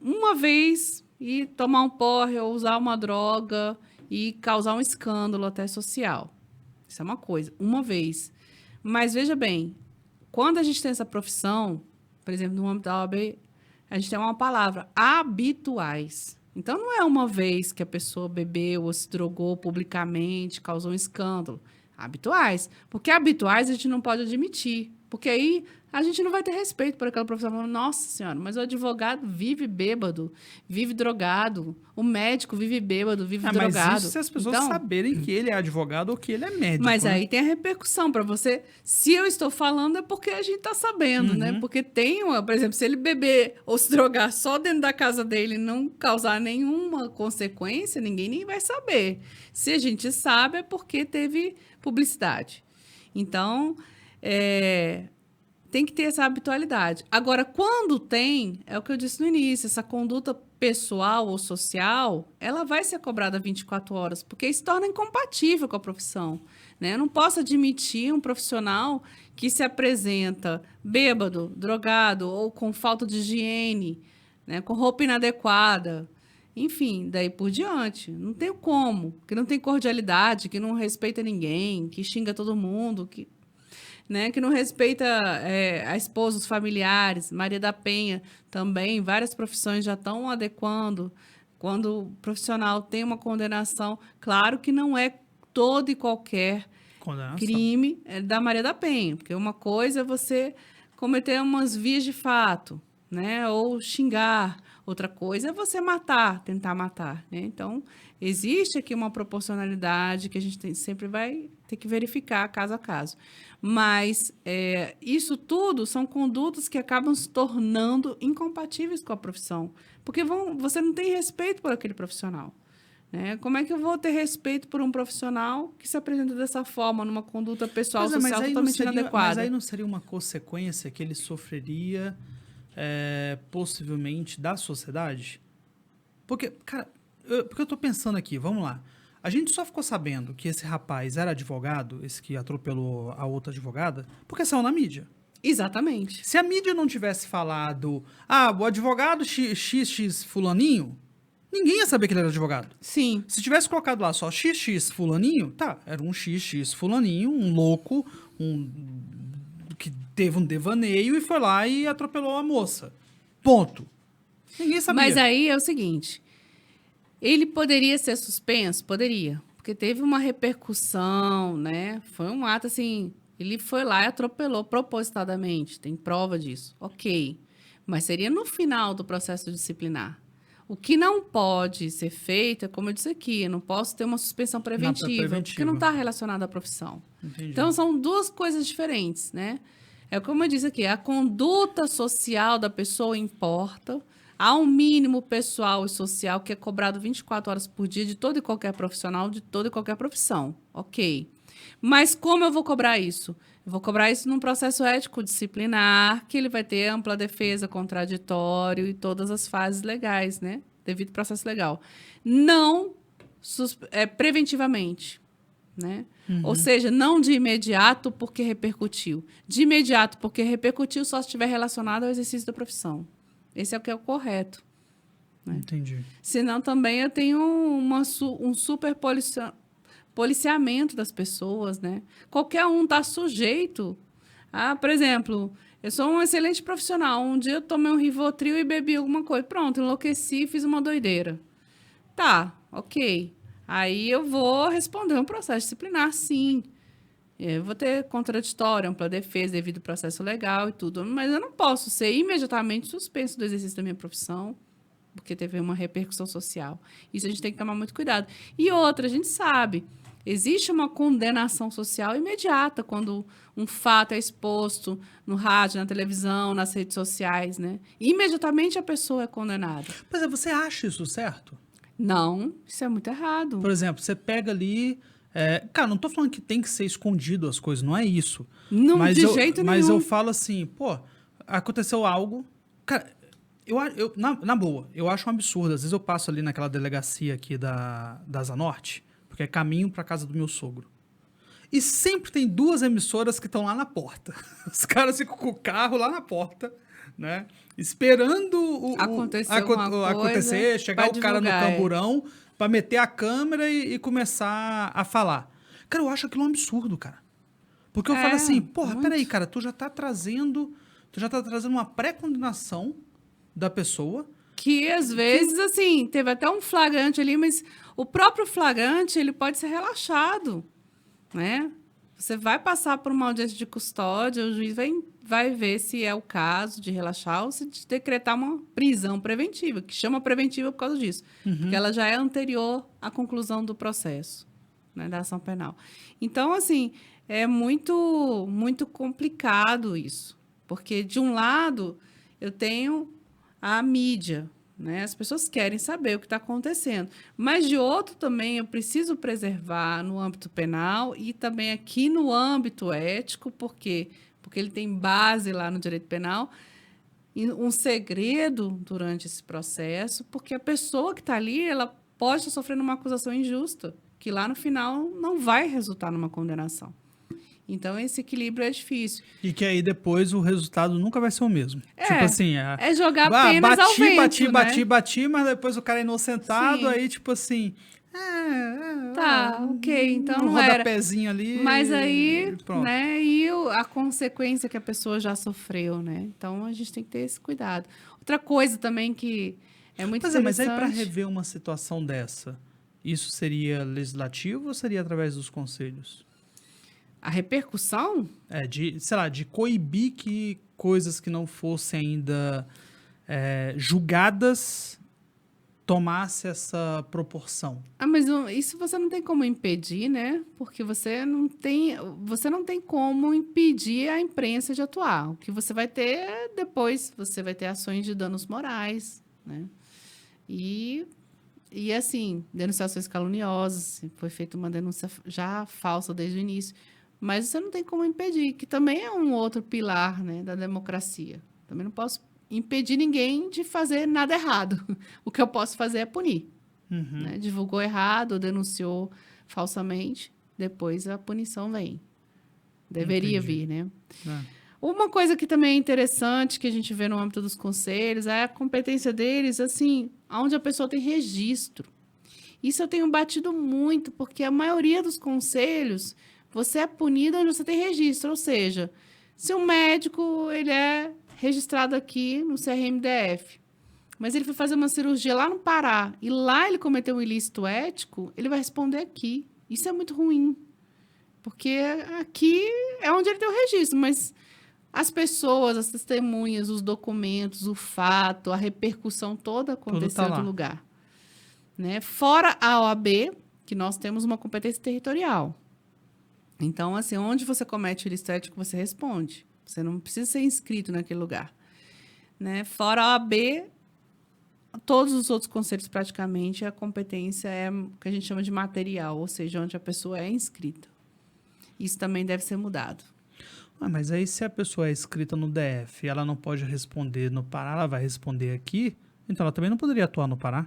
uma vez e tomar um porre ou usar uma droga e causar um escândalo até social. Isso é uma coisa, uma vez. Mas veja bem, quando a gente tem essa profissão, por exemplo, no âmbito da OAB, a gente tem uma palavra, habituais. Então, não é uma vez que a pessoa bebeu ou se drogou publicamente, causou um escândalo. Habituais. Porque habituais a gente não pode admitir. Porque aí a gente não vai ter respeito por aquela profissão. Falando, nossa senhora, mas o advogado vive bêbado, vive drogado. O médico vive bêbado, vive drogado. Mas isso se as pessoas então, saberem que ele é advogado ou que ele é médico. Mas né? aí tem a repercussão para você. Se eu estou falando é porque a gente está sabendo, né? Porque tem por exemplo, se ele beber ou se drogar só dentro da casa dele e não causar nenhuma consequência, ninguém nem vai saber. Se a gente sabe é porque teve publicidade. Então, tem que ter essa habitualidade. Agora, quando tem, é o que eu disse no início, essa conduta pessoal ou social, ela vai ser cobrada 24 horas, porque isso torna incompatível com a profissão. Né? Eu não posso admitir um profissional que se apresenta bêbado, drogado ou com falta de higiene, né? Com roupa inadequada, enfim, daí por diante. Não tem como, que não tem cordialidade, que não respeita ninguém, que xinga todo mundo, que não respeita a esposa, os familiares. Maria da Penha também, várias profissões já estão adequando. Quando o profissional tem uma condenação, claro que não é todo e qualquer crime da Maria da Penha, porque uma coisa é você cometer umas vias de fato, né? Ou xingar. Outra coisa é você matar, tentar matar, né? Então, existe aqui uma proporcionalidade que a gente sempre vai ter que verificar caso a caso. Mas isso tudo são condutas que acabam se tornando incompatíveis com a profissão, porque você não tem respeito por aquele profissional. Né? Como é que eu vou ter respeito por um profissional que se apresenta dessa forma, numa conduta pessoal, social totalmente inadequada? Mas aí não seria uma consequência que ele sofreria possivelmente da sociedade? Porque, cara, porque eu tô pensando aqui, vamos lá. A gente só ficou sabendo que esse rapaz era advogado, esse que atropelou a outra advogada, porque saiu na mídia. Exatamente. Se a mídia não tivesse falado, o advogado XX fulaninho, ninguém ia saber que ele era advogado. Sim. Se tivesse colocado lá só XX fulaninho, era um XX fulaninho, um louco, que teve um devaneio e foi lá e atropelou a moça. Ponto. Ninguém sabia. Mas aí é o seguinte, ele poderia ser suspenso? Poderia, porque teve uma repercussão, né? Foi um ato assim, ele foi lá e atropelou propositadamente, tem prova disso. Ok, mas seria no final do processo disciplinar. O que não pode ser feito é, como eu disse aqui, eu não posso ter uma suspensão preventiva, porque não está relacionado à profissão. Entendi. Então, são duas coisas diferentes, né? É como eu disse aqui, a conduta social da pessoa importa, há um mínimo pessoal e social que é cobrado 24 horas por dia de todo e qualquer profissional, de toda e qualquer profissão. Ok. Mas como eu vou cobrar isso? Eu vou cobrar isso num processo ético disciplinar, que ele vai ter ampla defesa, contraditório e todas as fases legais, né? devido processo legal. Não preventivamente, né? Ou seja, não de imediato porque repercutiu. De imediato porque repercutiu só se estiver relacionado ao exercício da profissão. Esse é o que é o correto. Entendi. Senão também eu tenho um super policiamento das pessoas, né? Qualquer um está sujeito a, por exemplo, eu sou um excelente profissional. Um dia eu tomei um Rivotril e bebi alguma coisa. Pronto, enlouqueci e fiz uma doideira. Tá, ok. Aí eu vou responder um processo disciplinar, sim. Eu vou ter contraditório, ampla defesa, devido ao processo legal e tudo. Mas eu não posso ser imediatamente suspenso do exercício da minha profissão, porque teve uma repercussão social. Isso a gente tem que tomar muito cuidado. E outra, a gente sabe, existe uma condenação social imediata quando um fato é exposto no rádio, na televisão, nas redes sociais, né? Imediatamente a pessoa é condenada. Pois é, você acha isso certo? Não, isso é muito errado. Por exemplo, você pega ali... cara, não tô falando que tem que ser escondido as coisas, não é isso. Não, mas de eu, jeito Mas nenhum. eu falo assim, pô, aconteceu algo... Cara, na boa, eu acho um absurdo. Às vezes eu passo ali naquela delegacia aqui da Zanorte, porque é caminho pra casa do meu sogro. E sempre tem 2 emissoras que estão lá na porta. Os caras ficam com o carro lá na porta, né? Esperando acontecer, chegar o cara no camburão pra meter a câmera e começar a falar. Cara, eu acho aquilo um absurdo, cara. Porque eu falo assim, porra, muito. peraí, cara, tu já tá trazendo uma pré-condenação da pessoa. Que, às vezes, assim, teve até um flagrante ali, mas o próprio flagrante, ele pode ser relaxado, né? Você vai passar por uma audiência de custódia, o juiz vai ver se é o caso de relaxar ou se de decretar uma prisão preventiva, que chama preventiva por causa disso, porque ela já é anterior à conclusão do processo, né, da ação penal. Então, assim, é muito, muito complicado isso, porque, de um lado, eu tenho a mídia, né? As pessoas querem saber o que está acontecendo. Mas, de outro, também, eu preciso preservar no âmbito penal e também aqui no âmbito ético, porque ele tem base lá no direito penal, e um segredo durante esse processo, porque a pessoa que está ali, ela pode estar sofrendo uma acusação injusta, que lá no final não vai resultar numa condenação. Então, esse equilíbrio é difícil. E que aí depois o resultado nunca vai ser o mesmo. Tipo assim... É jogar penas ao vento, bati, mas depois o cara é inocentado, Sim. aí tipo assim... Tá, ok, então não roda era. pezinho ali. Mas aí, pronto. né, a consequência que a pessoa já sofreu, né? Então, a gente tem que ter esse cuidado. Outra coisa também que é muito interessante... Mas aí para rever uma situação dessa, isso seria legislativo ou seria através dos conselhos? A repercussão? De coibir que coisas que não fossem ainda julgadas tomasse essa proporção. Mas isso você não tem como impedir, né? Porque você não tem como impedir a imprensa de atuar. O que você vai ter depois, você vai ter ações de danos morais, né? E assim, denunciações caluniosas, foi feita uma denúncia já falsa desde o início. Mas você não tem como impedir, que também é um outro pilar, né, da democracia. Também não posso impedir ninguém de fazer nada errado. O que eu posso fazer é punir. Né? Divulgou errado, denunciou falsamente, depois a punição vem. Deveria vir, né? Uma coisa que também é interessante, que a gente vê no âmbito dos conselhos, é a competência deles, assim, onde a pessoa tem registro. Isso eu tenho batido muito, porque a maioria dos conselhos... Você é punido onde você tem registro, ou seja, se um médico ele é registrado aqui no CRMDF, mas ele foi fazer uma cirurgia lá no Pará e lá ele cometeu um ilícito ético, ele vai responder aqui. Isso é muito ruim, porque aqui é onde ele tem o registro, mas as pessoas, as testemunhas, os documentos, o fato, a repercussão toda aconteceu em outro lugar. Né? Fora a OAB, que nós temos uma competência territorial. Então, assim, onde você comete o ilícito ético, você responde. Você não precisa ser inscrito naquele lugar. Né? Fora a OAB, todos os outros conselhos, praticamente, a competência é o que a gente chama de material, ou seja, onde a pessoa é inscrita. Isso também deve ser mudado. Mas aí, se a pessoa é inscrita no DF e ela não pode responder no Pará, ela vai responder aqui, Então ela também não poderia atuar no Pará?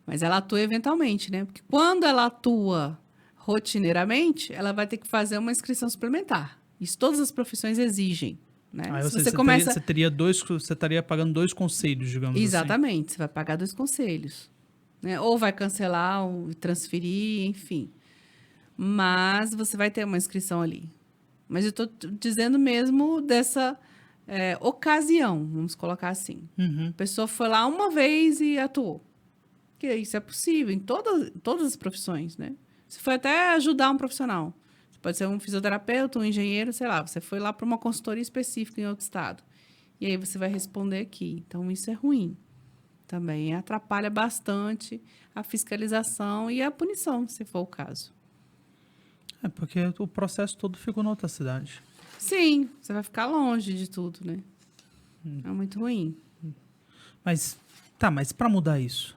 Mas ela atua eventualmente, né? Porque quando ela atua rotineiramente, ela vai ter que fazer uma inscrição suplementar. Isso todas as profissões exigem, né? Aí Se você começa... você estaria pagando 2 conselhos, digamos assim. Exatamente, você vai pagar 2 conselhos, né? Ou vai cancelar, ou transferir, enfim. Mas você vai ter uma inscrição ali. Mas eu estou dizendo mesmo dessa ocasião, vamos colocar assim. Uhum. A pessoa foi lá uma vez e atuou. Que isso é possível em todas as profissões, né? Você foi até ajudar um profissional. Você pode ser um fisioterapeuta, um engenheiro, sei lá. Você foi lá para uma consultoria específica em outro estado. E aí você vai responder aqui. Então, isso é ruim. Também atrapalha bastante a fiscalização e a punição, se for o caso. É, porque o processo todo ficou na outra cidade. Sim, você vai ficar longe de tudo, né? É muito ruim. Mas para mudar isso,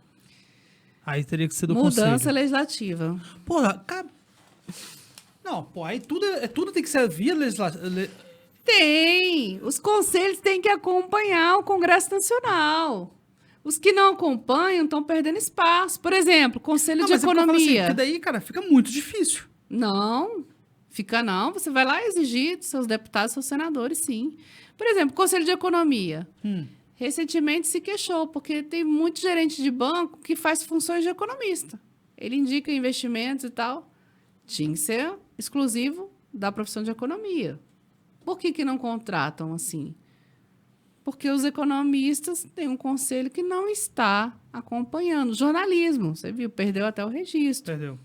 aí teria que ser do Mudança conselho. legislativa. Porra, cara... Não, pô, aí tudo tem que ser via legislativa. Tem! Os conselhos têm que acompanhar o Congresso Nacional. Os que não acompanham estão perdendo espaço. Por exemplo, Conselho de Economia. Porque daí, cara, fica muito difícil. Não, fica não. Você vai lá exigir dos seus deputados, seus senadores, sim. Por exemplo, Conselho de Economia. Recentemente se queixou, porque tem muito gerente de banco que faz funções de economista. Ele indica investimentos e tal. Tinha que ser exclusivo da profissão de economia. Por que não contratam assim? Porque os economistas têm um conselho que não está acompanhando. Jornalismo, você viu, perdeu até o registro. Perdeu.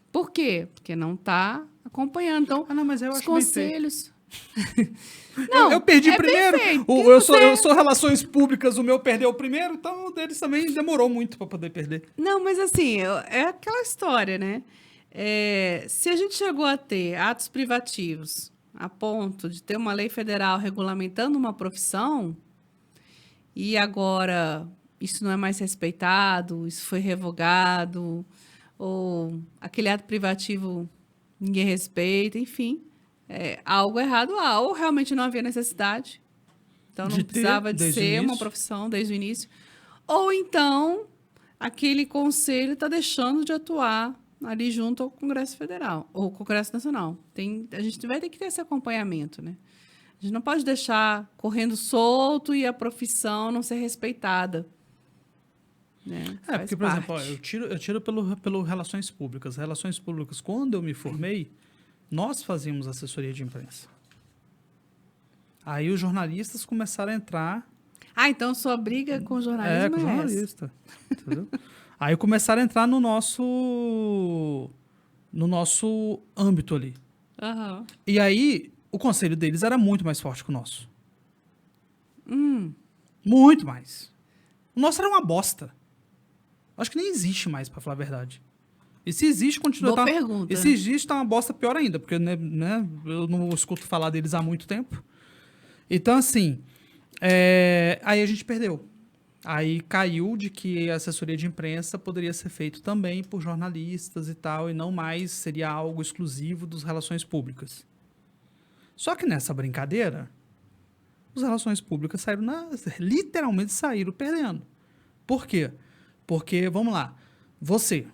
Por quê? Porque não está acompanhando. Então, Ah, não, mas eu os acho bem feito. conselhos... Eu perdi é primeiro. perfeito. Eu sou relações públicas, o meu perdeu primeiro, então o deles também demorou muito para poder perder. Não, mas assim, é aquela história, né? Se a gente chegou a ter atos privativos a ponto de ter uma lei federal regulamentando uma profissão e agora isso não é mais respeitado, isso foi revogado, ou aquele ato privativo ninguém respeita, enfim, algo errado há, ou realmente não havia necessidade, então não precisava de ser uma profissão desde o início, ou então aquele conselho está deixando de atuar ali junto ao Congresso Federal, ou Congresso Nacional. A gente vai ter que ter esse acompanhamento, né? A gente não pode deixar correndo solto e a profissão não ser respeitada. Né? Porque, por exemplo, eu tiro pelo Relações Públicas. Relações Públicas, quando eu me formei, nós fazíamos assessoria de imprensa. Aí os jornalistas começaram a entrar... então sua briga com o jornalismo com o jornalista. Entendeu? Aí começaram a entrar no nosso âmbito ali. Uhum. E aí, o conselho deles era muito mais forte que o nosso. Muito mais. O nosso era uma bosta. Acho que nem existe mais, pra falar a verdade. E se existe, continua... Boa pergunta. E se existe, tá uma bosta pior ainda, porque né, eu não escuto falar deles há muito tempo. Então, assim, aí a gente perdeu. Aí caiu de que a assessoria de imprensa poderia ser feito também por jornalistas e tal, e não mais seria algo exclusivo dos relações públicas. Só que nessa brincadeira, as relações públicas literalmente saíram perdendo. Por quê? Porque, vamos lá, você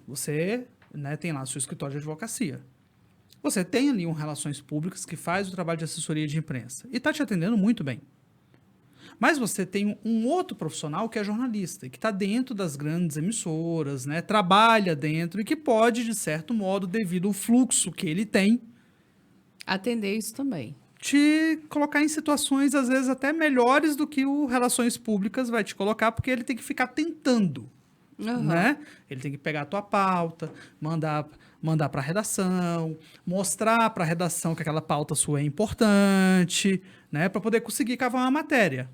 né, tem lá seu escritório de advocacia. Você tem ali relações públicas que faz o trabalho de assessoria de imprensa e está te atendendo muito bem. Mas você tem um outro profissional que é jornalista e que está dentro das grandes emissoras, né? Trabalha dentro e que pode, de certo modo, devido ao fluxo que ele tem, atender isso também. Te colocar em situações, às vezes, até melhores do que o Relações Públicas vai te colocar, porque ele tem que ficar tentando, né? Ele tem que pegar a tua pauta, mandar para a redação, mostrar para a redação que aquela pauta sua é importante, né? Para poder conseguir cavar uma matéria.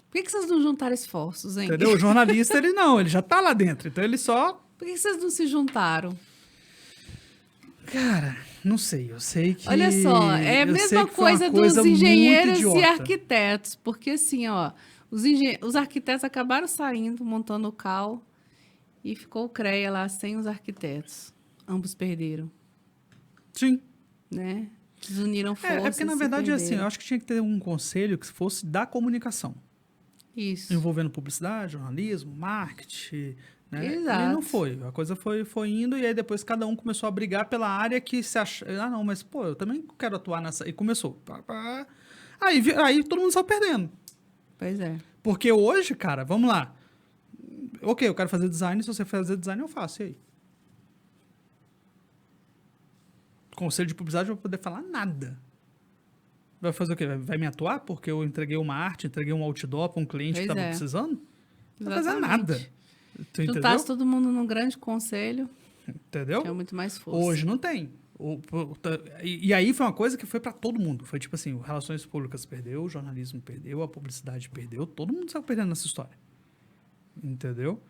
Por que vocês não juntaram esforços, hein? Entendeu? O jornalista, ele já tá lá dentro, então ele só... Por que vocês não se juntaram? Cara, não sei, eu sei que... Olha só, é a mesma coisa dos engenheiros e arquitetos, porque assim, ó, os arquitetos acabaram saindo, montando o CAL, e ficou o CREA lá sem os arquitetos. Ambos perderam. Sim. Né? Desuniram forças. Porque, na verdade, é assim, eu acho que tinha que ter um conselho que fosse da comunicação. Isso. envolvendo publicidade, jornalismo, marketing, né? Exato. E não foi. A coisa foi indo e aí depois cada um começou a brigar pela área que se acha... Ah, não, mas pô, eu também quero atuar nessa... E começou. Pá, pá. Aí todo mundo saiu perdendo. Pois é. Porque hoje, cara, vamos lá. Ok, eu quero fazer design, se você fazer design, eu faço. E aí? Conselho de publicidade não vai poder falar nada. Vai fazer o quê? Vai me atuar porque eu entreguei uma arte, entreguei um outdoor para um cliente que Pois estava é. precisando? Não vai fazer Exatamente. nada. Tu entendeu? Juntasse todo mundo num grande conselho, Entendeu? que é muito mais força. Hoje não tem. E aí foi uma coisa que foi para todo mundo. Foi tipo assim, o Relações Públicas perdeu, o jornalismo perdeu, a publicidade perdeu, todo mundo saiu perdendo nessa história. Entendeu?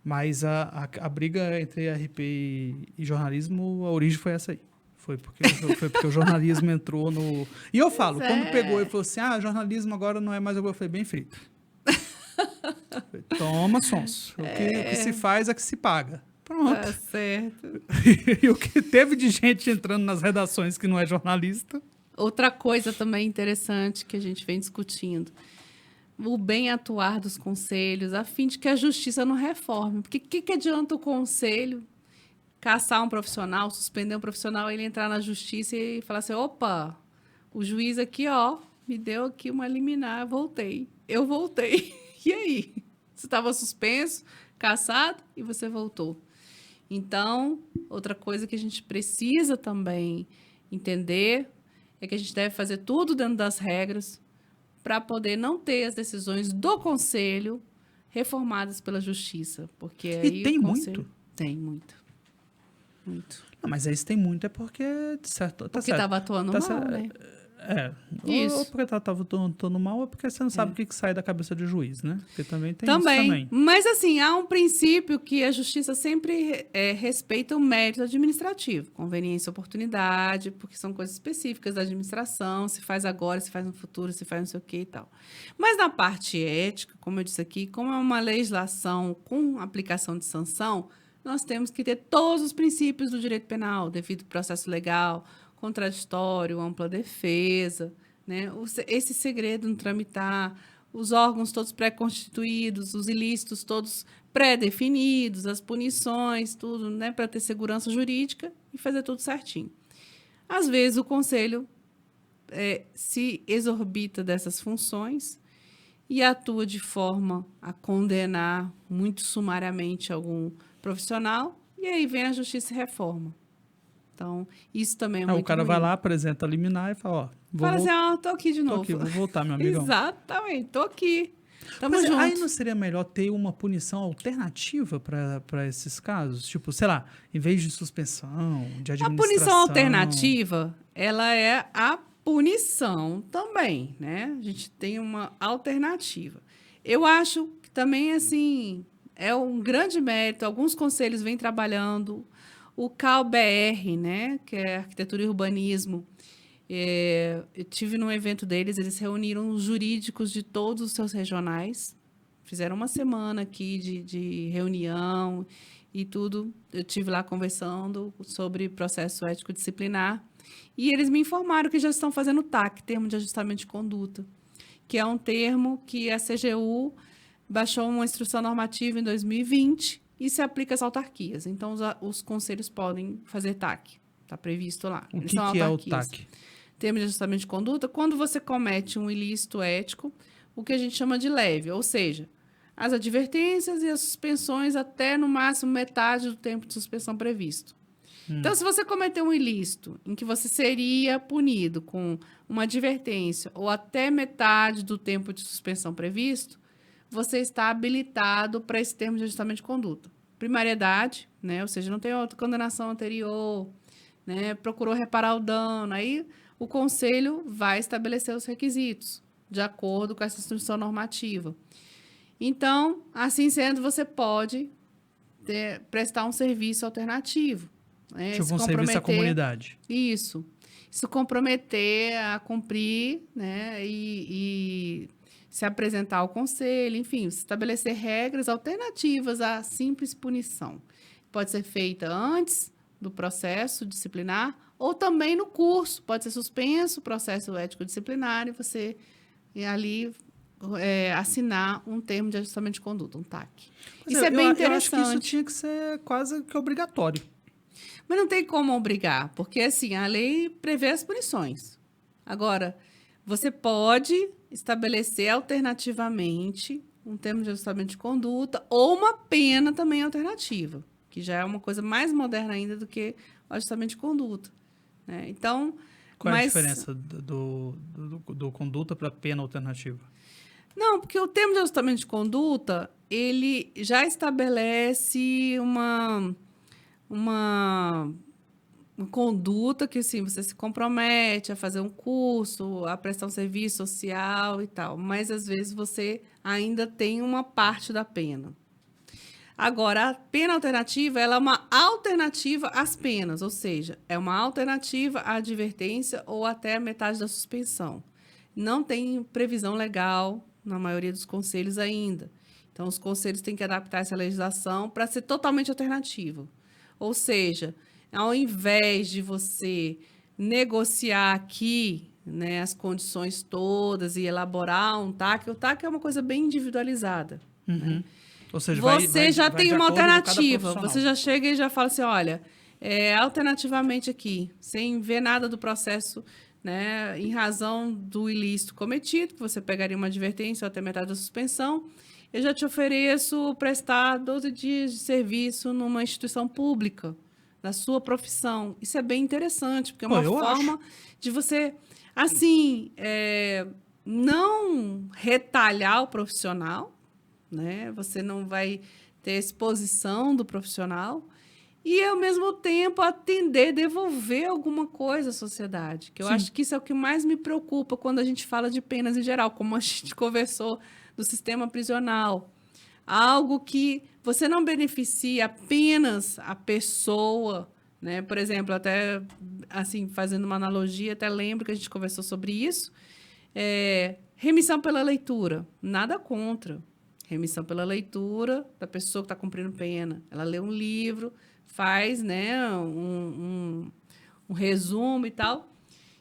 Mas a briga entre RP e jornalismo, a origem foi essa aí. Foi porque o jornalismo entrou no... E eu falo, Pois quando é. pegou e falou assim, jornalismo agora não é mais... Eu falei, bem feito. Falei, toma, sonso. O que se faz é que se paga. Pronto. Tá certo. E o que teve de gente entrando nas redações que não é jornalista... Outra coisa também interessante que a gente vem discutindo, o bem atuar dos conselhos, a fim de que a justiça não reforme. Porque o que adianta o conselho caçar um profissional, suspender um profissional, ele entrar na justiça e falar assim, opa, o juiz aqui, ó, me deu aqui uma liminar, voltei. Eu voltei. E aí? Você estava suspenso, caçado e você voltou. Então, outra coisa que a gente precisa também entender é que a gente deve fazer tudo dentro das regras para poder não ter as decisões do conselho reformadas pela justiça. Porque aí tem o conselho... muito? Tem muito. Muito. Não, mas aí se tem muito é porque, de certo, tá Porque certo. estava atuando Tá mal, certo. né? Ou Isso. porque tava atuando mal, ou porque você não sabe o que sai da cabeça de juiz, né? Porque também tem isso Também. também. Mas, assim, há um princípio que a justiça sempre respeita o mérito administrativo. Conveniência e oportunidade, porque são coisas específicas da administração, se faz agora, se faz no futuro, se faz não sei o que e tal. Mas na parte ética, como eu disse aqui, como é uma legislação com aplicação de sanção, nós temos que ter todos os princípios do direito penal, devido processo legal, contraditório, ampla defesa, né? Esse segredo no tramitar, os órgãos todos pré-constituídos, os ilícitos todos pré-definidos, as punições, tudo, né? Para ter segurança jurídica e fazer tudo certinho. Às vezes, o conselho se exorbita dessas funções e atua de forma a condenar muito sumariamente algum profissional, e aí vem a justiça e reforma. Então, isso também é muito O cara ruim. vai lá, apresenta a liminar e fala, ó, Fala assim, tô aqui de tô novo. aqui, vou voltar, meu amigão. Exatamente, tô aqui. Tamo Mas junto. aí não seria melhor ter uma punição alternativa para esses casos? Tipo, sei lá, em vez de suspensão, de A administração... punição alternativa, ela é a punição também, né? A gente tem uma alternativa. Eu acho que também, assim, é um grande mérito. Alguns conselhos vêm trabalhando. O CalBR, né? Que é Arquitetura e Urbanismo. Eu tive num evento deles, eles reuniram os jurídicos de todos os seus regionais. Fizeram uma semana aqui de reunião e tudo. Eu tive lá conversando sobre processo ético disciplinar. E eles me informaram que já estão fazendo TAC, Termo de Ajustamento de Conduta, que é um termo que a CGU baixou uma instrução normativa em 2020 e se aplica às autarquias. Então, os conselhos podem fazer TAC. Está previsto lá. O Eles que, são que é o autarquias. TAC? Termo de ajustamento de conduta, quando você comete um ilícito ético, o que a gente chama de leve, ou seja, as advertências e as suspensões até no máximo metade do tempo de suspensão previsto. Então, se você cometer um ilícito em que você seria punido com uma advertência ou até metade do tempo de suspensão previsto, você está habilitado para esse termo de ajustamento de conduta. Primariedade, né? Ou seja, não tem outra condenação anterior, né? Procurou reparar o dano, aí o conselho vai estabelecer os requisitos de acordo com essa instrução normativa. Então, assim sendo, você pode prestar um serviço alternativo. Né? Tipo um serviço à comunidade. Isso. Se comprometer a cumprir, né? E se apresentar ao conselho, enfim, estabelecer regras alternativas à simples punição. Pode ser feita antes do processo disciplinar ou também no curso. Pode ser suspenso o processo ético disciplinar e você ali assinar um termo de ajustamento de conduta, um TAC. Pois Isso é bem eu interessante. acho que isso tinha que ser quase que obrigatório. Mas não tem como obrigar, porque assim, a lei prevê as punições. Agora, você pode estabelecer alternativamente um termo de ajustamento de conduta ou uma pena também alternativa, que já é uma coisa mais moderna ainda do que o ajustamento de conduta, né? Então, Qual é a diferença do conduta para pena alternativa? Não, porque o termo de ajustamento de conduta, ele já estabelece uma conduta que, assim, você se compromete a fazer um curso, a prestar um serviço social e tal, mas às vezes você ainda tem uma parte da pena. Agora, a pena alternativa, ela é uma alternativa às penas, ou seja, é uma alternativa à advertência ou até a metade da suspensão. Não tem previsão legal na maioria dos conselhos ainda. Então, os conselhos têm que adaptar essa legislação para ser totalmente alternativa. Ou seja, ao invés de você negociar aqui, né, as condições todas e elaborar um TAC, o TAC é uma coisa bem individualizada. Né? Ou seja, Você já vai tem de uma acordo com cada alternativa. profissional. Você já chega e já fala assim, olha, alternativamente aqui, sem ver nada do processo, né, em razão do ilícito cometido, que você pegaria uma advertência ou até metade da suspensão, eu já te ofereço prestar 12 dias de serviço numa instituição pública, da sua profissão. Isso é bem interessante, porque é uma forma de você, assim, não retalhar o profissional, né? Você não vai ter exposição do profissional e, ao mesmo tempo, atender, devolver alguma coisa à sociedade. Que eu acho que isso é o que mais me preocupa quando a gente fala de penas em geral, como a gente conversou do sistema prisional. Algo que você não beneficia apenas a pessoa, né? Por exemplo, até assim, fazendo uma analogia, até lembro que a gente conversou sobre isso. Remissão pela leitura, nada contra. Remissão pela leitura da pessoa que está cumprindo pena. Ela lê um livro, faz, né, um resumo e tal,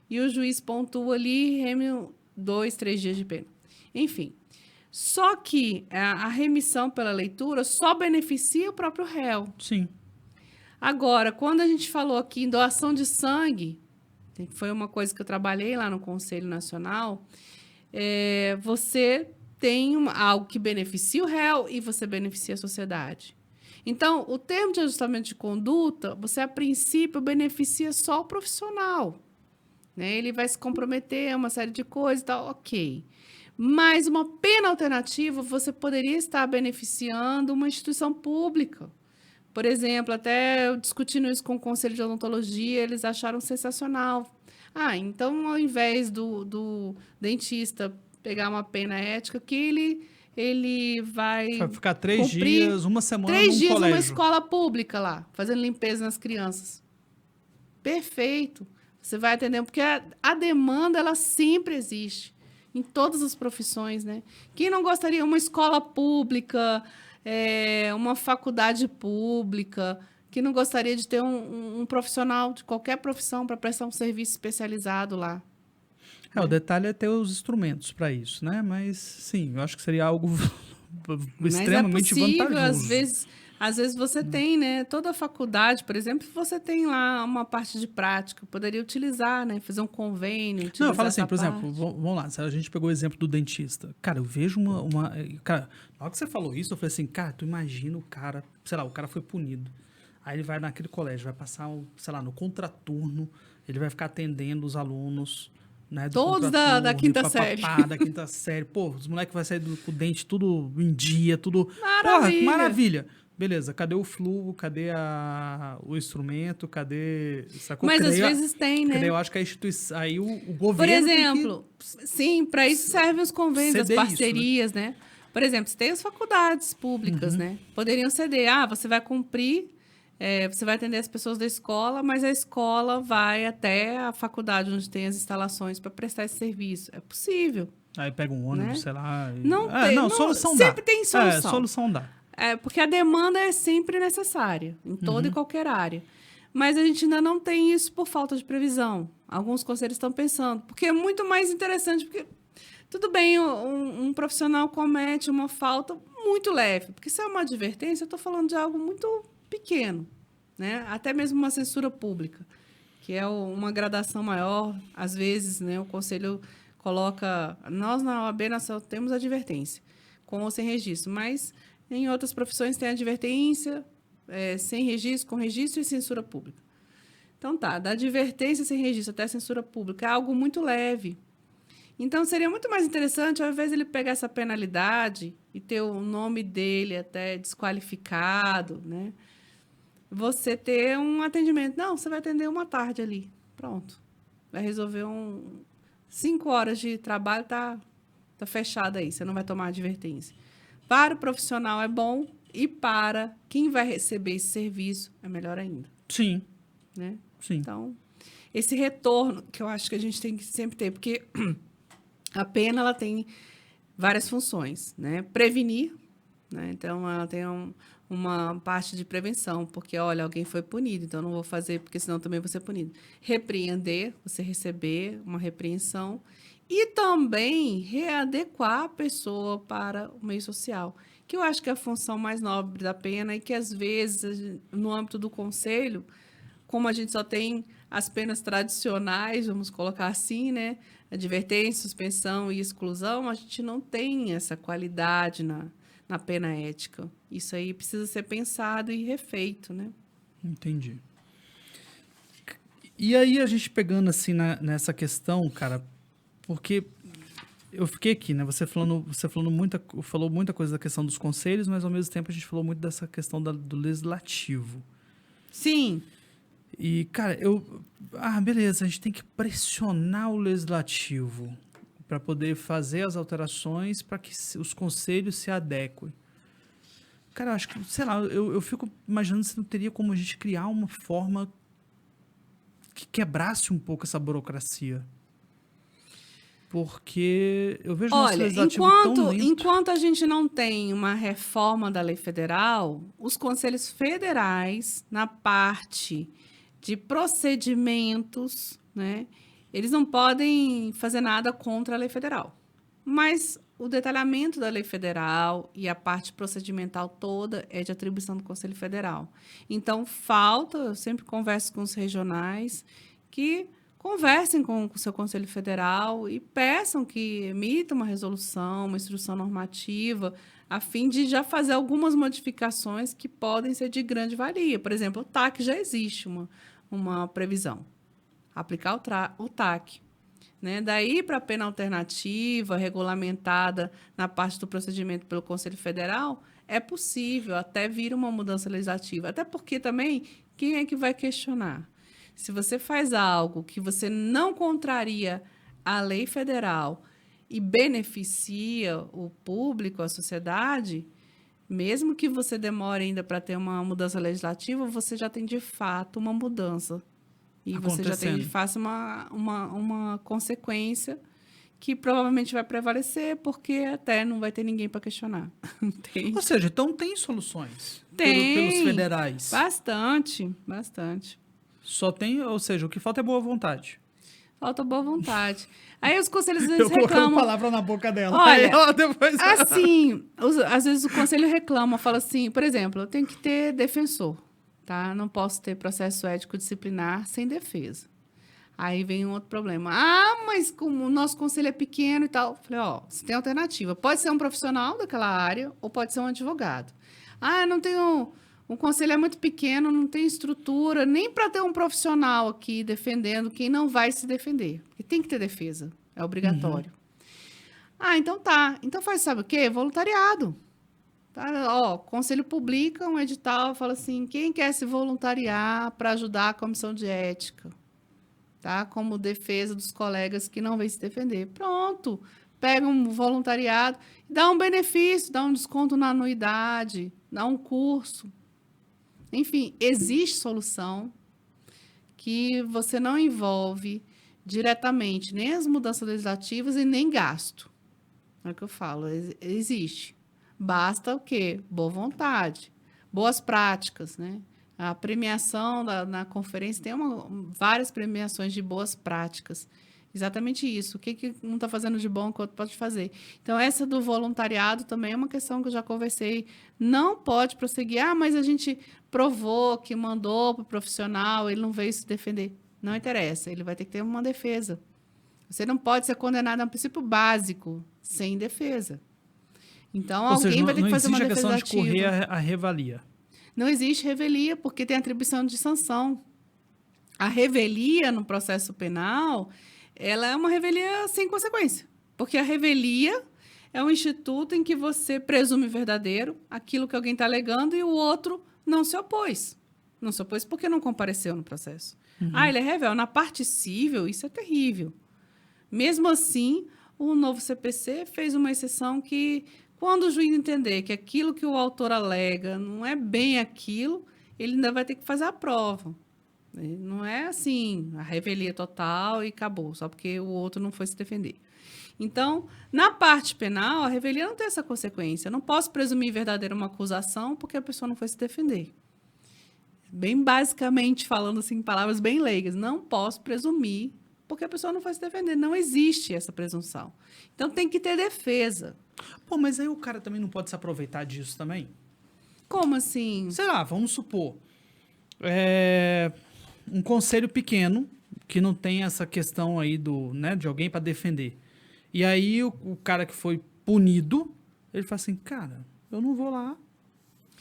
e o juiz pontua ali, reme 2, 3 dias de pena. Enfim, só que a remissão pela leitura só beneficia o próprio réu. Sim. Agora, quando a gente falou aqui em doação de sangue, que foi uma coisa que eu trabalhei lá no Conselho Nacional, você tem algo que beneficia o réu e você beneficia a sociedade. Então, o termo de ajustamento de conduta, você, a princípio, beneficia só o profissional. Né? Ele vai se comprometer a uma série de coisas e tal, ok. Mas uma pena alternativa, você poderia estar beneficiando uma instituição pública. Por exemplo, até eu discutindo isso com o Conselho de Odontologia, eles acharam sensacional. Então, ao invés do dentista pegar uma pena ética, que ele vai ficar 3 dias, uma semana 3 dias colégio. numa escola pública lá, fazendo limpeza nas crianças. Perfeito. Você vai atender, porque a demanda, ela sempre existe, em todas as profissões, né? Quem não gostaria de uma escola pública, uma faculdade pública, que não gostaria de ter um profissional de qualquer profissão para prestar um serviço especializado lá? O detalhe é ter os instrumentos para isso, né? Mas, sim, eu acho que seria algo extremamente vantajoso. Às vezes você tem, né? Toda a faculdade, por exemplo, você tem lá uma parte de prática, poderia utilizar, né? Fazer um convênio, Não, eu falo assim, por exemplo, vamos lá, a gente pegou o exemplo do dentista. Cara, eu vejo Cara, na hora que você falou isso, eu falei assim, cara, tu imagina o cara, sei lá, o cara foi punido. Aí ele vai naquele colégio, vai passar, sei lá, no contraturno, ele vai ficar atendendo os alunos, né? Todos da quinta série. Da quinta série. Pô, os moleques vão sair com o dente tudo em dia, tudo... Maravilha! Porra, maravilha! Beleza, cadê o fluo? Cadê o instrumento? Cadê... Sacou? Mas às vezes tem, né? Eu acho que a instituição... Aí o governo... Por exemplo, sim, para isso servem os convênios, as parcerias, isso, né? Por exemplo, você tem as faculdades públicas, né? Poderiam ceder. Você vai cumprir... você vai atender as pessoas da escola, mas a escola vai até a faculdade onde tem as instalações para prestar esse serviço. É possível. Aí pega um ônibus, né? sei lá... Solução dá. Sempre tem solução. Solução dá. Porque a demanda é sempre necessária, em toda e qualquer área. Mas a gente ainda não tem isso por falta de previsão. Alguns conselhos estão pensando, porque é muito mais interessante, porque Tudo bem, um profissional comete uma falta muito leve, porque se é uma advertência, eu estou falando de algo muito pequeno, né? Até mesmo uma censura pública, que é uma gradação maior. Às vezes, né, o conselho coloca... Nós, na OAB, nós só temos advertência, com ou sem registro, mas em outras profissões tem advertência, sem registro, com registro e censura pública. Então, tá, da advertência sem registro até a censura pública é algo muito leve. Então, seria muito mais interessante, ao invés de ele pegar essa penalidade e ter o nome dele até desqualificado, né? Você ter um atendimento. Não, você vai atender uma tarde ali. Pronto. Vai resolver 5 horas de trabalho, tá fechado aí. Você não vai tomar advertência. Para o profissional é bom e para quem vai receber esse serviço é melhor ainda. Sim, Né? sim. Então, esse retorno que eu acho que a gente tem que sempre ter, porque a pena ela tem várias funções, né? Prevenir, né? Então ela tem uma parte de prevenção, porque olha, alguém foi punido, então não vou fazer, porque senão também vou ser punido. Repreender, você receber uma repreensão e também readequar a pessoa para o meio social, que eu acho que é a função mais nobre da pena e que às vezes no âmbito do conselho, como a gente só tem as penas tradicionais, vamos colocar assim, né? Advertência, suspensão e exclusão, a gente não tem essa qualidade na pena ética. Isso aí precisa ser pensado e refeito, né? Entendi. E aí, a gente pegando assim nessa questão, cara, porque eu fiquei aqui, né? Você falou muita coisa da questão dos conselhos, mas ao mesmo tempo a gente falou muito dessa questão do legislativo. Sim. E, cara, beleza, a gente tem que pressionar o legislativo para poder fazer as alterações para que os conselhos se adequem. Cara, eu acho que, sei lá, eu fico imaginando se não teria como a gente criar uma forma que quebrasse um pouco essa burocracia. Porque eu vejo o nosso Olha, legislativo tão lento. enquanto a gente não tem uma reforma da lei federal, os conselhos federais, na parte de procedimentos, né, eles não podem fazer nada contra a lei federal. Mas o detalhamento da lei federal e a parte procedimental toda é de atribuição do Conselho Federal. Então, eu sempre converso com os regionais, que conversem com o seu Conselho Federal e peçam que emita uma resolução, uma instrução normativa, a fim de já fazer algumas modificações que podem ser de grande valia. Por exemplo, o TAC já existe uma previsão. Aplicar o TAC. Né? Daí para a pena alternativa, regulamentada na parte do procedimento pelo Conselho Federal, é possível até vir uma mudança legislativa. Até porque também, quem é que vai questionar? Se você faz algo que você não contraria a lei federal e beneficia o público, a sociedade, mesmo que você demore ainda para ter uma mudança legislativa, você já tem de fato uma mudança. E você já tem de fato uma consequência que provavelmente vai prevalecer, porque até não vai ter ninguém para questionar. Ou seja, então tem soluções pelos federais. Bastante. Só tem, ou seja, o que falta é boa vontade. Falta boa vontade. Aí os conselhos às Eu vezes reclamam. coloquei a palavra na boca dela. Olha, aí ela depois... assim, às vezes o conselho reclama, fala assim, por exemplo, eu tenho que ter defensor, tá? Não posso ter processo ético disciplinar sem defesa. Aí vem um outro problema. Mas como o nosso conselho é pequeno e tal. Falei, você tem alternativa. Pode ser um profissional daquela área ou pode ser um advogado. Não tenho... O conselho é muito pequeno, não tem estrutura, nem para ter um profissional aqui defendendo quem não vai se defender. Porque tem que ter defesa, é obrigatório. Então tá. Então faz, sabe o quê? Voluntariado. Tá? O conselho publica um edital, fala assim, quem quer se voluntariar para ajudar a comissão de ética? Tá? Como defesa dos colegas que não vêm se defender. Pronto. Pega um voluntariado, dá um benefício, dá um desconto na anuidade, dá um curso. Enfim, existe solução que você não envolve diretamente nem as mudanças legislativas e nem gasto. É o que eu falo, existe. Basta o quê? Boa vontade, boas práticas, né? A premiação na conferência tem várias premiações de boas práticas. Exatamente isso. O que um está fazendo de bom que o outro pode fazer. Então, essa do voluntariado também é uma questão que eu já conversei. Não pode prosseguir. Ah, mas a gente provou que mandou para o profissional, ele não veio se defender. Não interessa, ele vai ter que ter uma defesa. Você não pode ser condenado a um princípio básico sem defesa. Então, Ou alguém seja, vai ter que fazer uma existe a defesa questão de ativa. correr a revalia. Não existe revelia, porque tem atribuição de sanção. A revelia no processo penal, ela é uma revelia sem consequência. Porque a revelia é um instituto em que você presume verdadeiro aquilo que alguém está alegando e o outro não se opôs. Não se opôs porque não compareceu no processo. Ah, ele é revel. Na parte cível, isso é terrível. Mesmo assim, o novo CPC fez uma exceção que, quando o juiz entender que aquilo que o autor alega não é bem aquilo, ele ainda vai ter que fazer a prova. Não é assim, a revelia total e acabou, só porque o outro não foi se defender. Então, na parte penal, a revelia não tem essa consequência. Eu não posso presumir verdadeira uma acusação porque a pessoa não foi se defender. Bem basicamente, falando assim, em palavras bem leigas, não posso presumir porque a pessoa não foi se defender. Não existe essa presunção. Então, tem que ter defesa. Pô, mas aí o cara também não pode se aproveitar disso também? Como assim? Sei lá, vamos supor. Um conselho pequeno, que não tem essa questão aí de alguém para defender. E aí o cara que foi punido, ele fala assim, cara, eu não vou lá,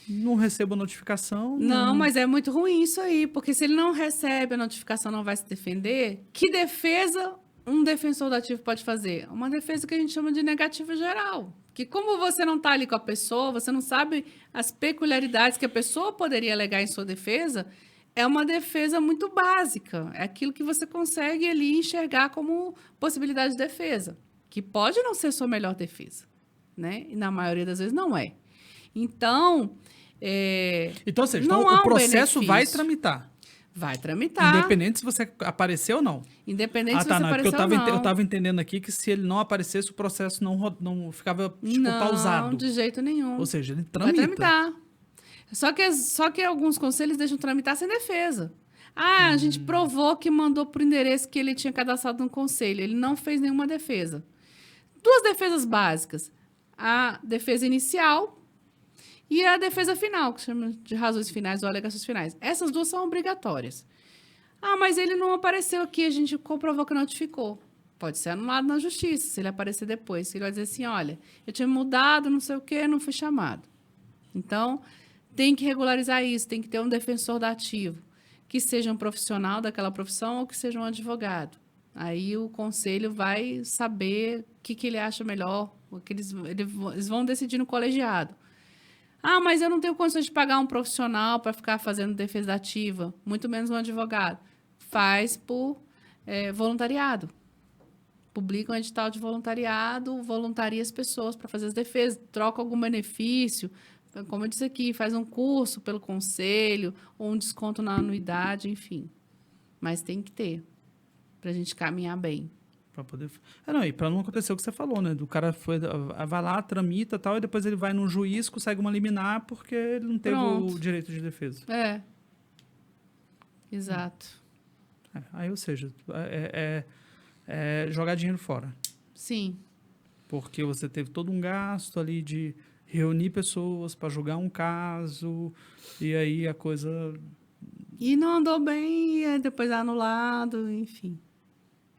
não recebo a notificação. Não, mas é muito ruim isso aí, porque se ele não recebe a notificação, não vai se defender, que defesa um defensor dativo pode fazer? Uma defesa que a gente chama de negativa geral. Que como você não está ali com a pessoa, você não sabe as peculiaridades que a pessoa poderia alegar em sua defesa, é uma defesa muito básica. É aquilo que você consegue ali enxergar como possibilidade de defesa, que pode não ser sua melhor defesa, né? E na maioria das vezes não é. Então, Então, ou seja, não então, há o um processo vai benefício. tramitar. Vai tramitar. Independente se você apareceu ou não. Independente se você Não, é porque apareceu ou não. eu tava entendendo aqui que se ele não aparecesse, o processo não ficava, tipo, pausado. Não, de jeito nenhum. Ou seja, ele Vai tramita. tramitar. Só que alguns conselhos deixam tramitar sem defesa. Ah, a gente provou que mandou para o endereço que ele tinha cadastrado no conselho. Ele não fez nenhuma defesa. Duas defesas básicas. A defesa inicial e a defesa final, que se chama de razões finais ou alegações finais. Essas duas são obrigatórias. Ah, mas ele não apareceu aqui, a gente comprovou que notificou. Pode ser anulado na justiça, se ele aparecer depois. Ele vai dizer assim, olha, eu tinha mudado, não sei o quê, não fui chamado. Então, tem que regularizar isso, tem que ter um defensor dativo, que seja um profissional daquela profissão ou que seja um advogado. Aí o conselho vai saber o que ele acha melhor, o que eles vão decidir no colegiado. Ah, mas eu não tenho condições de pagar um profissional para ficar fazendo defesa ativa, muito menos um advogado. Faz por voluntariado. Publica um edital de voluntariado, voluntaria as pessoas para fazer as defesas, troca algum benefício, como eu disse aqui, faz um curso pelo conselho, ou um desconto na anuidade, enfim. Mas tem que ter, para a gente caminhar bem. Pra poder... e pra não acontecer o que você falou, né? Do cara vai lá, tramita e tal, e depois ele vai num juiz, consegue uma liminar porque ele não teve o direito de defesa. Exato. Aí, ou seja, jogar dinheiro fora. Sim. Porque você teve todo um gasto ali de reunir pessoas para julgar um caso, e aí a coisa... E não andou bem, e depois é anulado, enfim.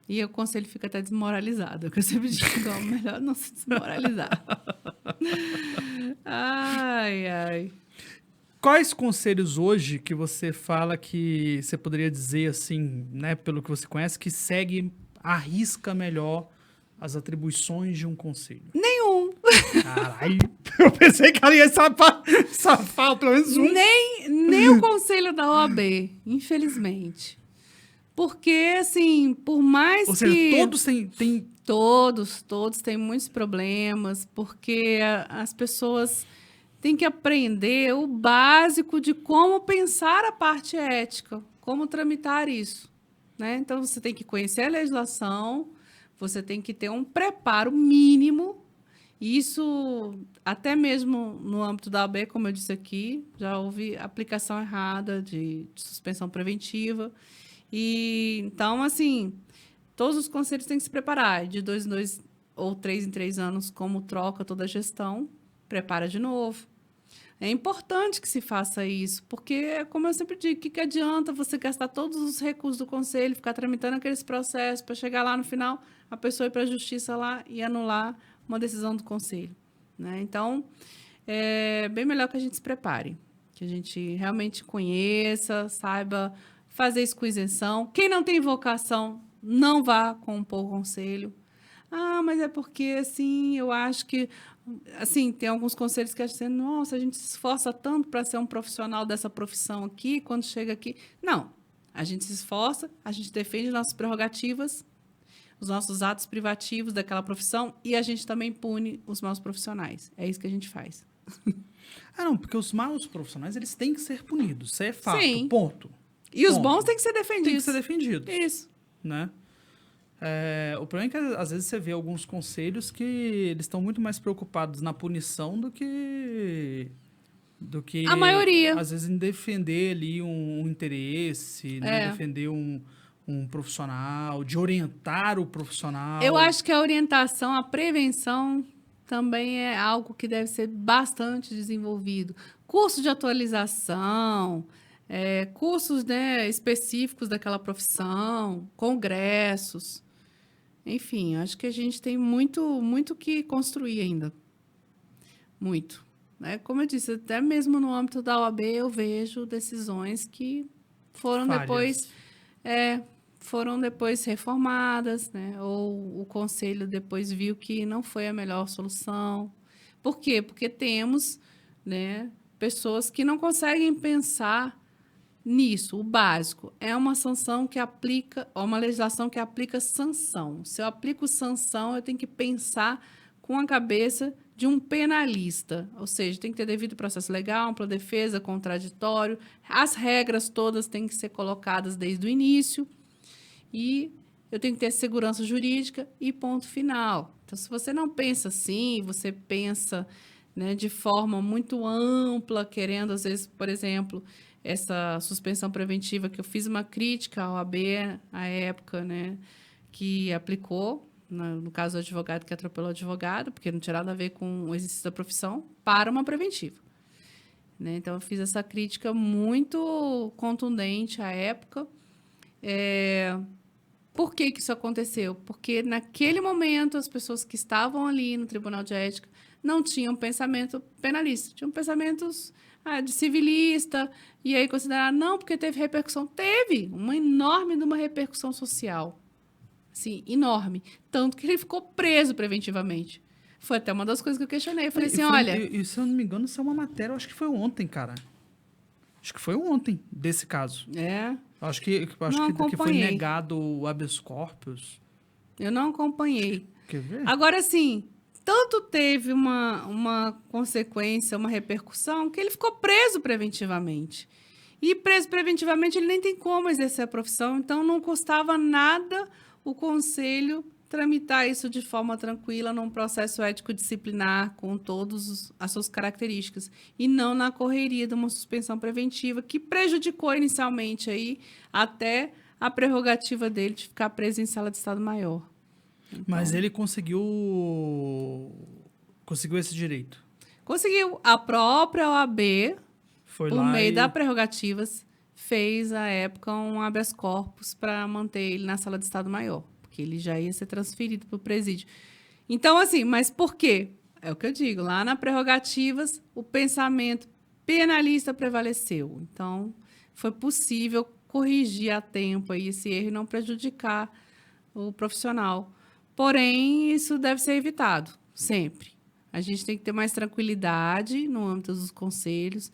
E o conselho fica até desmoralizado, que eu sempre digo, melhor não se desmoralizar. Ai, ai. Quais conselhos hoje que você fala que você poderia dizer, assim, né, pelo que você conhece, que segue à risca melhor as atribuições de um conselho? Nenhum. Caralho, eu pensei que ela ia safar pelo menos um. Nem o conselho da OAB, infelizmente. Porque, assim, por mais Ou seja, que... todos têm... Todos têm muitos problemas, porque as pessoas têm que aprender o básico de como pensar a parte ética, como tramitar isso, né? Então, você tem que conhecer a legislação, você tem que ter um preparo mínimo. Isso, até mesmo no âmbito da OAB, como eu disse aqui, já houve aplicação errada de suspensão preventiva. E então, assim, todos os conselhos têm que se preparar. De 2 em 2 ou 3 em 3 anos, como troca toda a gestão, prepara de novo. É importante que se faça isso, porque, como eu sempre digo, que adianta você gastar todos os recursos do conselho, ficar tramitando aqueles processos, para chegar lá no final, a pessoa ir para a justiça lá e anular uma decisão do conselho, né? Então, é bem melhor que a gente se prepare, que a gente realmente conheça, saiba fazer isso com isenção. Quem não tem vocação, não vá compor o conselho. Ah, mas é porque, assim, eu acho que... Assim, tem alguns conselhos que acham assim, nossa, a gente se esforça tanto para ser um profissional dessa profissão aqui, quando chega aqui... Não, a gente se esforça, a gente defende nossas prerrogativas, os nossos atos privativos daquela profissão e a gente também pune os maus profissionais. É isso que a gente faz. Ah, não, porque os maus profissionais, eles têm que ser punidos. Isso é fato, Sim. ponto. E os Ponto. bons têm que ser defendidos. Tem que ser defendidos. Isso. Né? O problema é que, às vezes, você vê alguns conselhos que eles estão muito mais preocupados na punição do que A maioria. Às vezes, em defender ali um interesse, né? É. Defender um profissional, de orientar o profissional. Eu acho que a orientação, a prevenção também é algo que deve ser bastante desenvolvido. Curso de atualização, cursos, né, específicos daquela profissão, congressos. Enfim, acho que a gente tem muito que construir ainda. Muito. Como eu disse, até mesmo no âmbito da OAB eu vejo decisões que foram Falhas. foram depois reformadas, né? Ou o conselho depois viu que não foi a melhor solução. Por quê? Porque temos, né, pessoas que não conseguem pensar nisso. O básico é uma sanção que aplica, ou uma legislação que aplica sanção. Se eu aplico sanção, eu tenho que pensar com a cabeça de um penalista, ou seja, tem que ter devido processo legal, ampla defesa, contraditório, as regras todas têm que ser colocadas desde o início e eu tenho que ter segurança jurídica e ponto final. Então, se você não pensa assim, você pensa, né, de forma muito ampla, querendo, às vezes, por exemplo, essa suspensão preventiva, que eu fiz uma crítica à OAB à época, né, que aplicou, no caso do advogado que atropelou o advogado, porque não tinha nada a ver com o exercício da profissão, para uma preventiva. Né? Então, eu fiz essa crítica muito contundente à época. Por que isso aconteceu? Porque, naquele momento, as pessoas que estavam ali no Tribunal de Ética não tinham pensamento penalista, tinham pensamentos de civilista, e aí consideraram, não, porque teve repercussão. Teve uma enorme repercussão social. Assim, enorme. Tanto que ele ficou preso preventivamente. Foi até uma das coisas que eu questionei. Eu falei assim, olha... E se eu não me engano, isso é uma matéria, eu acho que foi ontem, cara. Acho que foi ontem, desse caso. Acho que foi negado o habeas corpus. Eu não acompanhei. Quer ver? Agora, assim, tanto teve uma consequência, uma repercussão, que ele ficou preso preventivamente. E preso preventivamente, ele nem tem como exercer a profissão, então não custava nada o conselho tramitar isso de forma tranquila num processo ético-disciplinar com todas as suas características e não na correria de uma suspensão preventiva que prejudicou inicialmente aí até a prerrogativa dele de ficar preso em sala de Estado Maior. Então, mas ele conseguiu esse direito. Conseguiu. A própria OAB, Foi por lá meio das prerrogativas, fez, à época, um habeas corpus para manter ele na sala de Estado Maior, porque ele já ia ser transferido para o presídio. Então, assim, mas por quê? É o que eu digo, lá na prerrogativas, o pensamento penalista prevaleceu. Então, foi possível corrigir a tempo aí esse erro e não prejudicar o profissional. Porém, isso deve ser evitado, sempre. A gente tem que ter mais tranquilidade no âmbito dos conselhos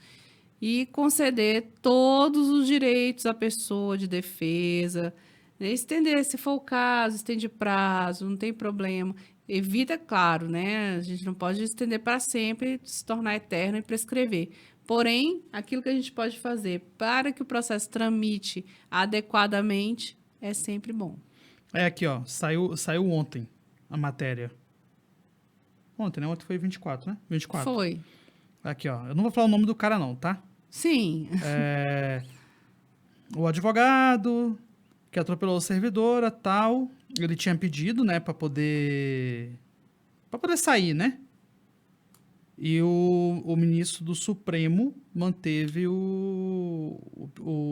e conceder todos os direitos à pessoa de defesa, né? Estender, se for o caso, estende prazo, não tem problema. Evita, claro, né? A gente não pode estender para sempre, se tornar eterno e prescrever. Porém, aquilo que a gente pode fazer para que o processo tramite adequadamente é sempre bom. Aqui, ó, saiu ontem a matéria. Ontem, né? Ontem foi 24, né? 24. Foi. Aqui, ó. Eu não vou falar o nome do cara, não, tá? Sim. O advogado que atropelou a servidora, tal, Ele tinha pedido, né, para poder sair, né? E o ministro do Supremo manteve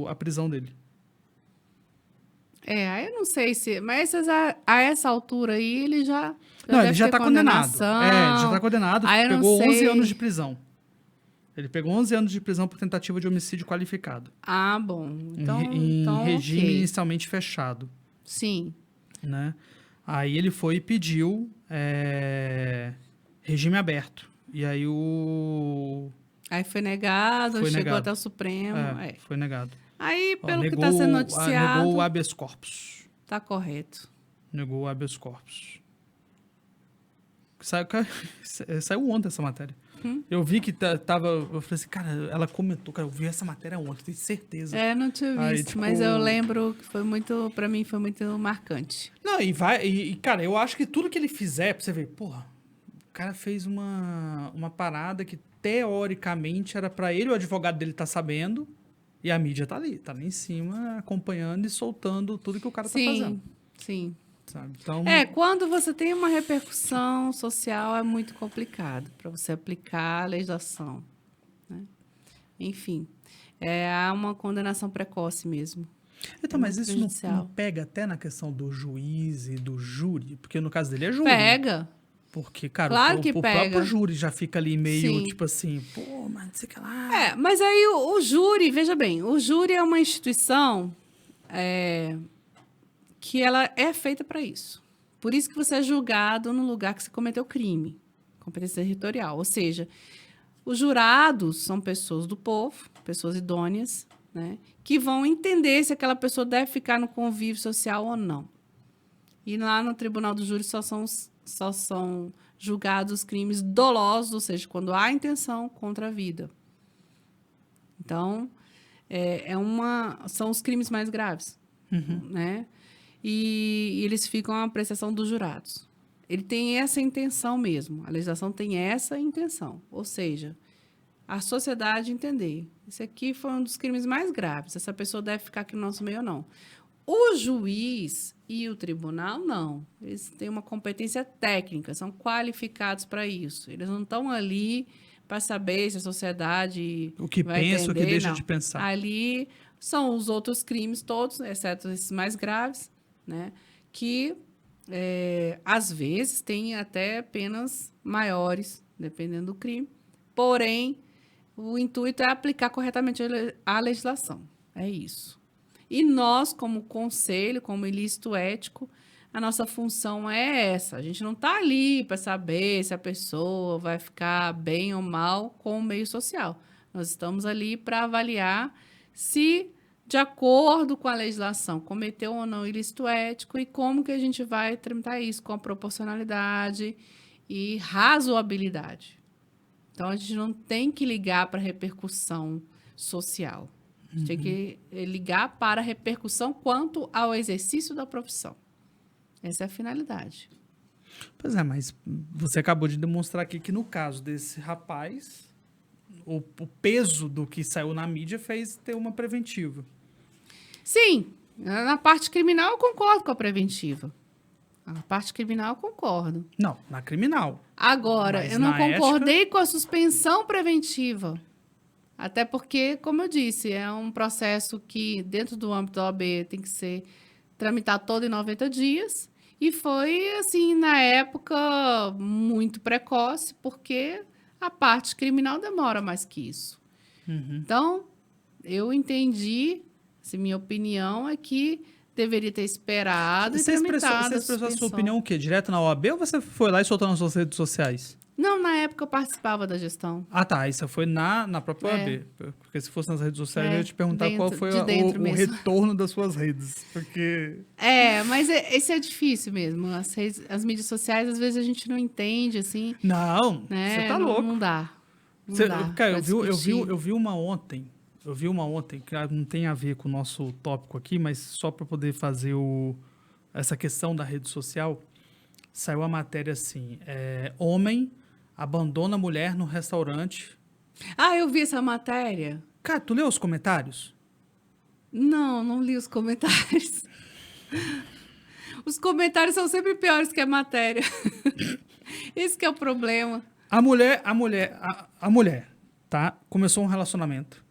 a prisão dele. Aí eu não sei se... Mas a essa altura aí, ele já Não, ele deve já ter tá condenado. condenação. Ele já tá condenado. Aí eu não Pegou 11 sei. anos de prisão. Ele pegou 11 anos de prisão por tentativa de homicídio qualificado. Ah, bom. Então, Em então regime ok. inicialmente fechado, Sim. né? Aí ele foi e pediu regime aberto. E aí Aí foi negado, Foi chegou negado. até o Supremo. foi negado. Aí, Ó, pelo que está sendo negou noticiado, o habeas corpus. tá correto. Negou o habeas corpus. Saiu ontem essa matéria. Eu vi que tava... Eu falei assim, cara, ela comentou, cara, eu vi essa matéria ontem, tenho certeza. Não tinha Aí, visto, tipo- mas eu lembro que foi muito, pra mim, foi muito marcante. Não, cara, eu acho que tudo que ele fizer, pra você ver, porra, o cara fez uma parada que teoricamente era pra ele, o advogado dele tá sabendo, e a mídia tá ali em cima, acompanhando e soltando tudo que o cara tá fazendo, Sim. sabe? Então, Quando você tem uma repercussão social, é muito complicado para você aplicar a legislação, né? Enfim, há uma condenação precoce mesmo. então, mas muito isso não prejudicial. pega até na questão do juiz e do júri, porque no caso dele é júri. Pega. Porque, cara, Claro que o pega. próprio júri já fica ali meio, Sim. tipo assim, pô, mas não sei o que lá. Mas aí o júri, veja bem, o júri é uma instituição que ela é feita para isso. Por isso que você é julgado no lugar que você cometeu crime, competência territorial. Ou seja, os jurados são pessoas do povo, pessoas idôneas, né, que vão entender se aquela pessoa deve ficar no convívio social ou não. E lá no tribunal do júri só são julgados os crimes dolosos, ou seja, quando há intenção contra a vida. Então, são os crimes mais graves, né? E eles ficam à apreciação dos jurados. Ele tem essa intenção mesmo, a legislação tem essa intenção, ou seja, a sociedade entender, esse aqui foi um dos crimes mais graves, essa pessoa deve ficar aqui no nosso meio ou não. O juiz e o tribunal, não. Eles têm uma competência técnica, são qualificados para isso. Eles não estão ali para saber se a sociedade O que vai pensa, o que entender, deixa não. de pensar. Ali são os outros crimes todos, exceto esses mais graves, né? Que, às vezes, têm até penas maiores, dependendo do crime. Porém, o intuito é aplicar corretamente a legislação. É isso. E nós, como conselho, como ilícito ético, a nossa função é essa. A gente não está ali para saber se a pessoa vai ficar bem ou mal com o meio social. Nós estamos ali para avaliar se, de acordo com a legislação, cometeu ou não ilícito ético e como que a gente vai tramitar isso com a proporcionalidade e razoabilidade. Então, a gente não tem que ligar para a repercussão social. A gente tem que ligar para a repercussão quanto ao exercício da profissão. Essa é a finalidade. Pois é, mas você acabou de demonstrar aqui que no caso desse rapaz, o peso do que saiu na mídia fez ter uma preventiva. Sim, na parte criminal eu concordo com a preventiva. Na parte criminal eu concordo. Não, na criminal. Agora, Mas eu não na concordei com a suspensão preventiva. Até porque, como eu disse, é um processo que, dentro do âmbito da OAB, tem que ser tramitado todo em 90 dias. E foi, assim, na época, muito precoce, porque a parte criminal demora mais que isso. Então, eu entendi, assim, minha opinião é que deveria ter esperado e Você expressou tramitado a sua suspensão. opinião o quê? Direto na OAB ou você foi lá e soltou nas suas redes sociais? Não, na época eu participava da gestão. Ah, tá. Isso foi na própria OAB. Porque se fosse nas redes sociais, eu ia te perguntar qual foi de dentro o mesmo. retorno das suas redes. Porque... Mas esse é difícil mesmo. As mídias sociais, às vezes, a gente não entende, assim, Não, né? você tá Não- louco. Não dá. Não Você- dá cara, pra discutir. eu vi uma ontem. Eu vi uma ontem, que não tem a ver com o nosso tópico aqui, mas só para poder fazer essa questão da rede social, saiu a matéria assim, homem abandona mulher no restaurante. Eu vi essa matéria. Cara, tu leu os comentários? Não li os comentários. Os comentários são sempre piores que a matéria. Esse que é o problema. A mulher, tá? Começou um relacionamento.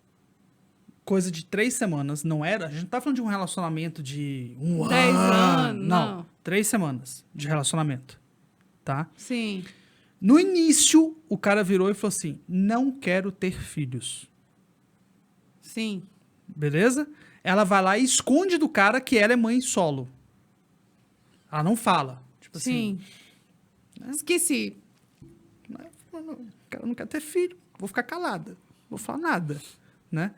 Coisa de 3 semanas, não era? A gente não tá falando de um relacionamento de 10 anos, Não, não. 3 semanas de relacionamento, tá? Sim. No início, o cara virou e falou assim, não quero ter filhos. Sim. Beleza? Ela vai lá e esconde do cara que ela é mãe solo. Ela não fala. Tipo assim, Sim. Esqueci. o cara não quer ter filho, vou ficar calada, vou falar nada, né?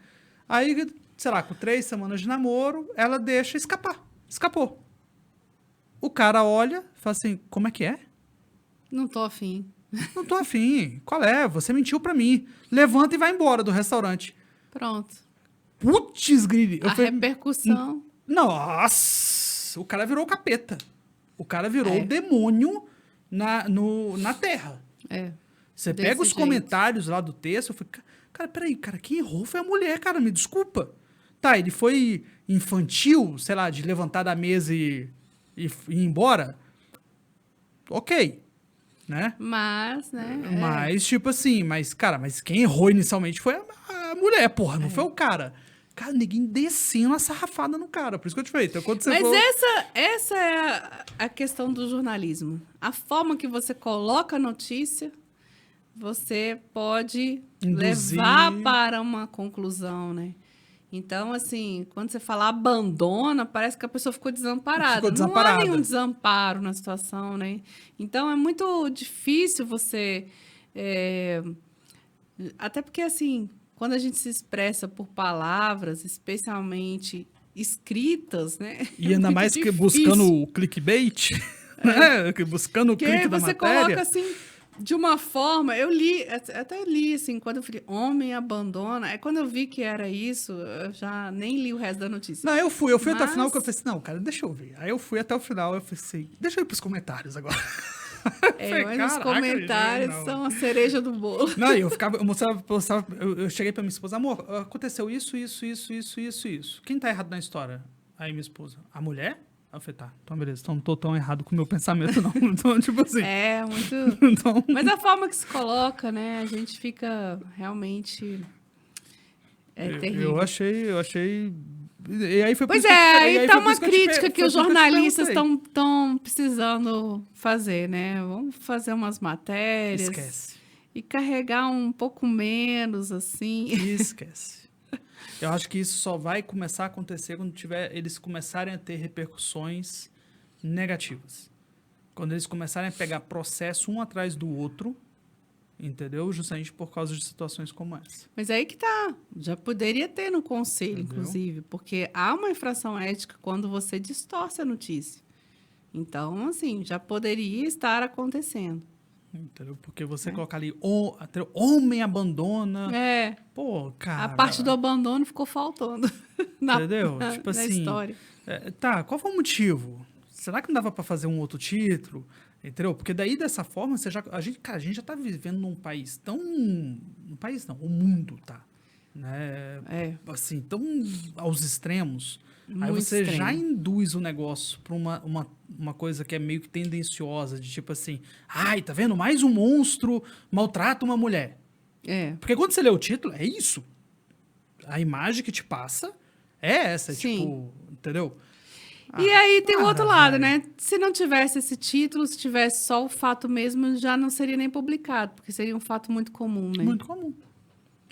Aí, sei lá, com 3 semanas de namoro, ela deixa escapar. Escapou. O cara olha e fala assim, como é que é? Não tô afim. Não tô afim. Qual é? Você mentiu pra mim. Levanta e vai embora do restaurante. Pronto. Putz, grilo. A repercussão. Nossa! O cara virou o capeta. O cara virou É. o demônio na Terra. É. Você Desse pega os jeito. comentários lá do texto, eu falei, cara, peraí, cara, quem errou foi a mulher, cara, me desculpa. Tá, ele foi infantil, sei lá, de levantar da mesa e ir embora. Ok, né? Mas, né? Mas, tipo assim, cara, mas quem errou inicialmente foi a mulher, porra, não foi o cara. Cara, ninguém descendo a sarrafada no cara, por isso que eu te falei. Então, quando você Mas falou... essa é a questão do jornalismo. A forma que você coloca a notícia, você pode Induzir. levar para uma conclusão, né? Então, assim, quando você fala abandona, parece que a pessoa ficou desamparada. Ficou Não desamparada. há nenhum desamparo na situação, né? Então, é muito difícil você... Até porque, assim, quando a gente se expressa por palavras, especialmente escritas, né? E ainda muito mais que difícil. buscando o clickbait, né? Buscando o Porque clique da você matéria. coloca assim, de uma forma. Eu li, até li assim, quando eu falei, homem abandona. Aí quando eu vi que era isso, eu já nem li o resto da notícia. Não, eu fui até o Mas- final, que eu falei assim, não, cara, deixa eu ver. Aí eu fui até o final, eu falei assim, deixa eu ir pros comentários agora. falei, Mas os "Caraca, comentários não." são a cereja do bolo. Não, eu mostrava, eu cheguei pra minha esposa, amor, aconteceu isso. Quem tá errado na história? Aí minha esposa, a mulher? Aí eu falei, tá, então beleza, então não tô tão errado com o meu pensamento, não. Então, tipo assim. É, muito. Então, Mas a forma que se coloca, né? A gente fica realmente. É terrível. eu achei. E aí foi por Pois isso que eu te- é, e aí foi tá por uma isso que eu te crítica per- que foi os por isso eu te jornalistas perguntei. estão precisando fazer, né? Vamos fazer umas matérias Esquece. e carregar um pouco menos, assim. Esquece. Eu acho que isso só vai começar a acontecer quando eles começarem a ter repercussões negativas. Quando eles começarem a pegar processo um atrás do outro, entendeu? Justamente por causa de situações como essa. Mas aí que tá. Já poderia ter no conselho, Entendeu? inclusive, porque há uma infração ética quando você distorce a notícia. Então, assim, já poderia estar acontecendo. Entendeu? Porque você colocar ali, homem abandona. É, Pô, cara. a parte do abandono ficou faltando na, Entendeu? na, Tipo na assim, história. Tá, qual foi o motivo? Será que não dava pra fazer um outro título? Entendeu? Porque daí, dessa forma, a gente já tá vivendo num país tão... Um país não, o mundo tá. Né? É. Assim, tão aos extremos. Aí Muito você já extremo. induz o negócio pra uma coisa que é meio que tendenciosa, de tipo assim, ai, tá vendo? Mais um monstro maltrata uma mulher. É. Porque quando você lê o título, é isso. A imagem que te passa é essa, Sim. tipo, entendeu? E aí tem o outro lado, velho. né? Se não tivesse esse título, se tivesse só o fato mesmo, já não seria nem publicado, porque seria um fato muito comum, né? Muito comum.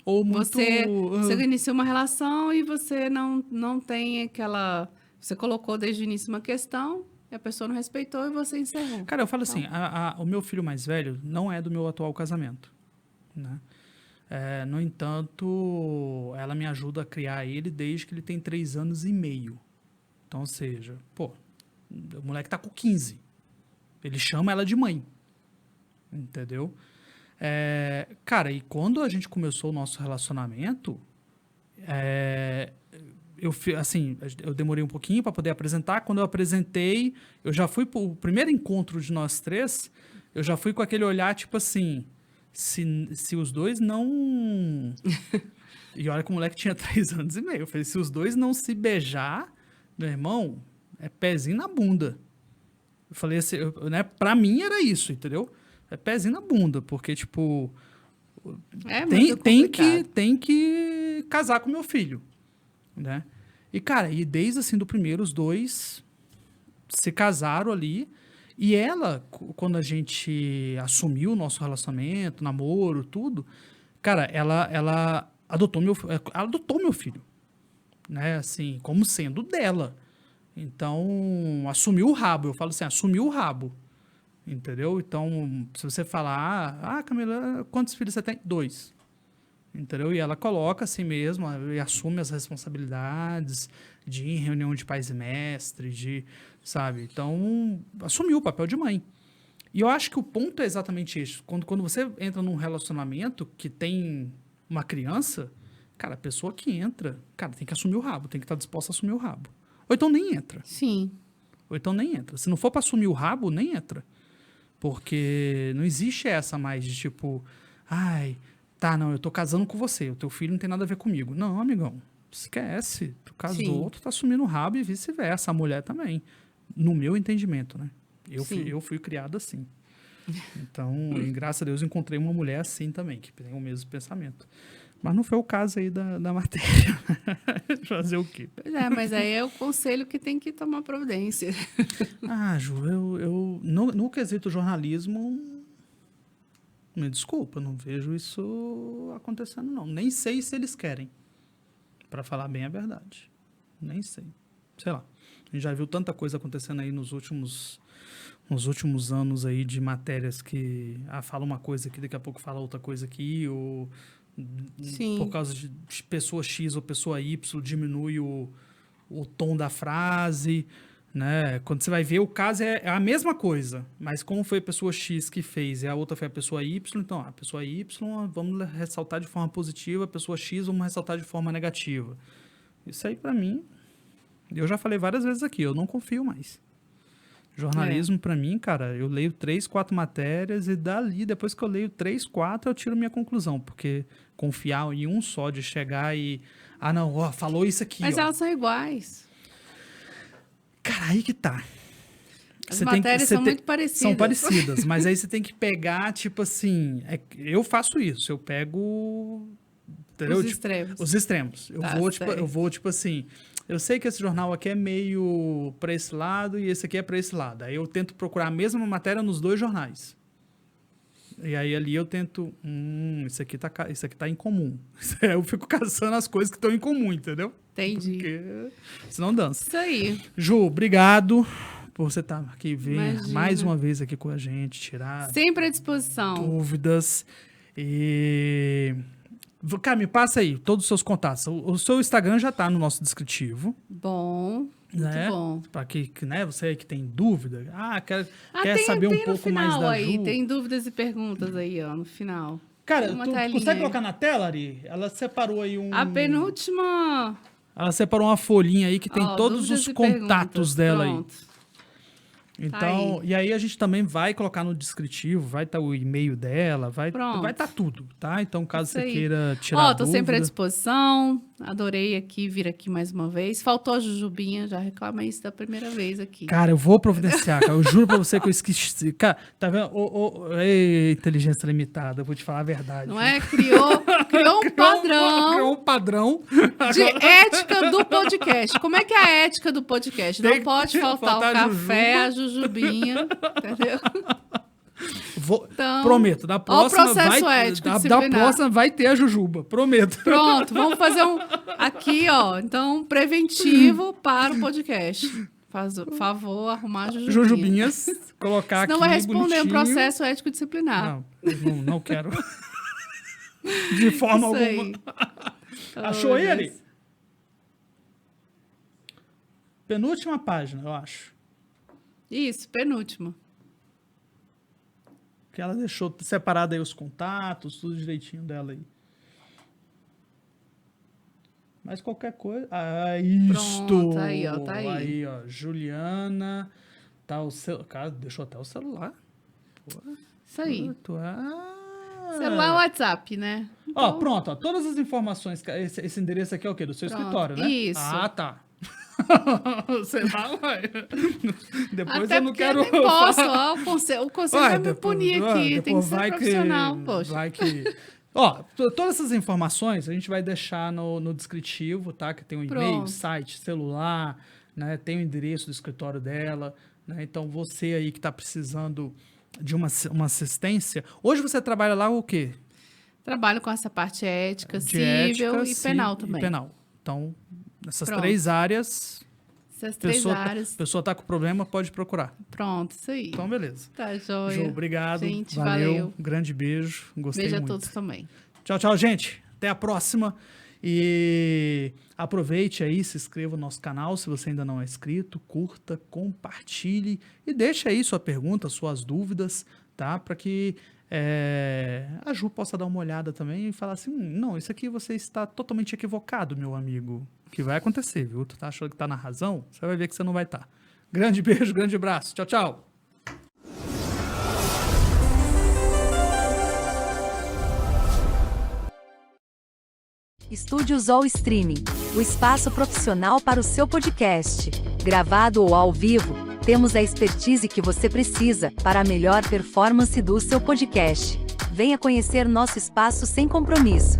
Ou muito... Você inicia uma relação e você não tem aquela... Você colocou desde o início uma questão, e a pessoa não respeitou e você encerrou. Cara, eu falo assim, o meu filho mais velho não é do meu atual casamento, né? No entanto, ela me ajuda a criar ele desde que ele tem 3 anos e meio. Então, ou seja, pô, o moleque tá com 15. Ele chama ela de mãe. Entendeu? Cara, e quando a gente começou o nosso relacionamento, eu demorei um pouquinho para poder apresentar. Quando eu apresentei, eu já fui pro primeiro encontro de nós 3, eu já fui com aquele olhar, tipo assim, se os dois não... E olha que o moleque tinha 3 anos e meio. Eu falei, se os dois não se beijar, meu irmão, é pezinho na bunda. Eu falei assim, né? Pra mim era isso, entendeu? É pezinho na bunda, porque, tipo, muito complicado. tem que casar com meu filho, né? E, cara, e desde, assim, do primeiro, os dois se casaram ali. E ela, quando a gente assumiu o nosso relacionamento, namoro, tudo, cara, ela adotou meu filho, né? Assim, como sendo dela. Então, assumiu o rabo. Eu falo assim, assumiu o rabo. Entendeu? Então, se você falar, Camila, quantos filhos você tem? 2. Entendeu? E ela coloca assim mesmo, e assume as responsabilidades de ir em reunião de pais e mestres, sabe? Então, assumiu o papel de mãe. E eu acho que o ponto é exatamente isso. Quando você entra num relacionamento que tem uma criança, cara, a pessoa que entra, cara, tem que assumir o rabo, tem que estar disposta a assumir o rabo. Ou então nem entra. Sim. Ou então nem entra. Se não for para assumir o rabo, nem entra. Porque não existe essa mais de tipo, tá, não, eu tô casando com você, o teu filho não tem nada a ver comigo. Não, amigão, esquece. Tu casou, tu tá assumindo o rabo e vice-versa. A mulher também. No meu entendimento, né? Eu fui criado assim. Então, e graças a Deus, encontrei uma mulher assim também, que tem o mesmo pensamento. Mas não foi o caso aí da matéria. Fazer o quê? Pois é, mas aí é o conselho que tem que tomar providência. Ju, eu no quesito jornalismo, me desculpa, não vejo isso acontecendo, não. Nem sei se eles querem, para falar bem a verdade. Nem sei. Sei lá. A gente já viu tanta coisa acontecendo aí nos últimos anos aí de matérias que fala uma coisa aqui, daqui a pouco fala outra coisa aqui, ou Sim. por causa de pessoa X ou pessoa Y diminui o tom da frase, né? Quando você vai ver, o caso é a mesma coisa, mas como foi a pessoa X que fez e a outra foi a pessoa Y, então a pessoa Y vamos ressaltar de forma positiva, a pessoa X vamos ressaltar de forma negativa. Isso aí, pra mim, eu já falei várias vezes aqui, eu não confio mais. Jornalismo, pra mim, cara, eu leio 3, 4 matérias e dali, depois que eu leio 3, 4, eu tiro minha conclusão, porque confiar em um só de chegar e... falou isso aqui, Mas elas são iguais. Cara, aí que tá. As matérias são muito parecidas. São parecidas, mas aí você tem que pegar, tipo assim... eu faço isso, eu pego... Entendeu? Os extremos. Os extremos. Eu vou, tipo assim... Eu sei que esse jornal aqui é meio para esse lado e esse aqui é para esse lado. Aí eu tento procurar a mesma matéria nos 2 jornais. E aí ali eu tento... isso aqui tá em comum. Eu fico caçando as coisas que estão em comum, entendeu? Entendi. Porque senão dança. Isso aí. Ju, obrigado por você estar aqui, Imagina. mais uma vez aqui com a gente, tirar Sempre à disposição. dúvidas. E... Cara, me passa aí todos os seus contatos. O seu Instagram já tá no nosso descritivo. Bom, muito Né? bom. Para que, né, você aí que tem dúvida, quer tem, saber um tem pouco no final mais da aí, Ju. tem dúvidas e perguntas aí, ó, no final. Cara, Tem uma tu telinha consegue aí. colocar na tela, Ari? Ela separou aí A penúltima... Ela separou uma folhinha aí que tem ó, todos dúvidas os e contatos perguntas. dela aí. Pronto. Então, aí. e aí a gente também vai colocar no descritivo, vai estar o e-mail dela, vai Pronto. estar tudo, tá? Então, caso Isso você aí. queira tirar Ó, tô dúvida... sempre à disposição. Adorei vir aqui mais uma vez. Faltou a Jujubinha, já reclamei isso da primeira vez aqui. Cara, eu vou providenciar, cara. Eu juro pra você que eu esqueci. Cara, tá vendo? Ei, inteligência limitada, eu vou te falar a verdade. Não é? Criou um padrão Criou um padrão. de ética do podcast. Como é que é a ética do podcast? Tem Não pode que faltar o faltar a café, a Jujubinha, entendeu? Então, Prometo, da ó o próxima processo vai ético da disciplinar. próxima vai ter a Jujuba, prometo. Pronto, vamos fazer aqui, ó. Então, preventivo para o podcast. Faz o favor, arrumar a Jujubinha. Jujubinhas, colocar Senão aqui vai responder bonitinho. um processo ético disciplinar. Não quero. De forma Isso aí. alguma. Achou meu ele? Deus. Penúltima página, eu acho. Isso, penúltima. Que ela deixou separado aí os contatos, tudo direitinho dela aí. Mas qualquer coisa... isto! Pronto, aí, ó, tá aí. Aí, ó, Juliana, tá o celular... Cara, deixou até o celular. Pô, Isso aí. Ah. Celular e WhatsApp, né? Ó, Então, pronto, ó, todas as informações... Esse endereço aqui é o quê? Do seu Pronto, escritório, né? isso. Ah, tá. Sei lá, ué. Depois Até eu não porque quero... eu nem posso, ó, o conselho vai me depois- punir aqui, tem que ser profissional, poxa. Vai que... Ó, todas essas informações a gente vai deixar no descritivo, tá? Que tem o e-mail, Pronto. site, celular, né? Tem o endereço do escritório dela, né? Então, você aí que está precisando de uma assistência... Hoje você trabalha lá o quê? Trabalho com essa parte ética, De civil ética, e penal também. E penal. Então, nessas Pronto. 3 áreas, Essas três áreas. a pessoa tá com problema, pode procurar. Pronto, isso aí. Então, beleza. Tá joia. Ju, obrigado. Gente, valeu. valeu. Um grande beijo. Gostei Beijo a muito. todos também. Tchau, tchau, gente. Até a próxima. E aproveite aí, se inscreva no nosso canal se você ainda não é inscrito, curta, compartilhe e deixe aí sua pergunta, suas dúvidas, tá? Para que a Ju possa dar uma olhada também e falar assim, não, isso aqui você está totalmente equivocado, meu amigo. Que vai acontecer, viu? Tu tá achando que tá na razão? Você vai ver que você não vai estar. Grande beijo, grande abraço. Tchau, tchau. Estúdios All Streaming, o espaço profissional para o seu podcast. Gravado ou ao vivo, temos a expertise que você precisa para a melhor performance do seu podcast. Venha conhecer nosso espaço sem compromisso.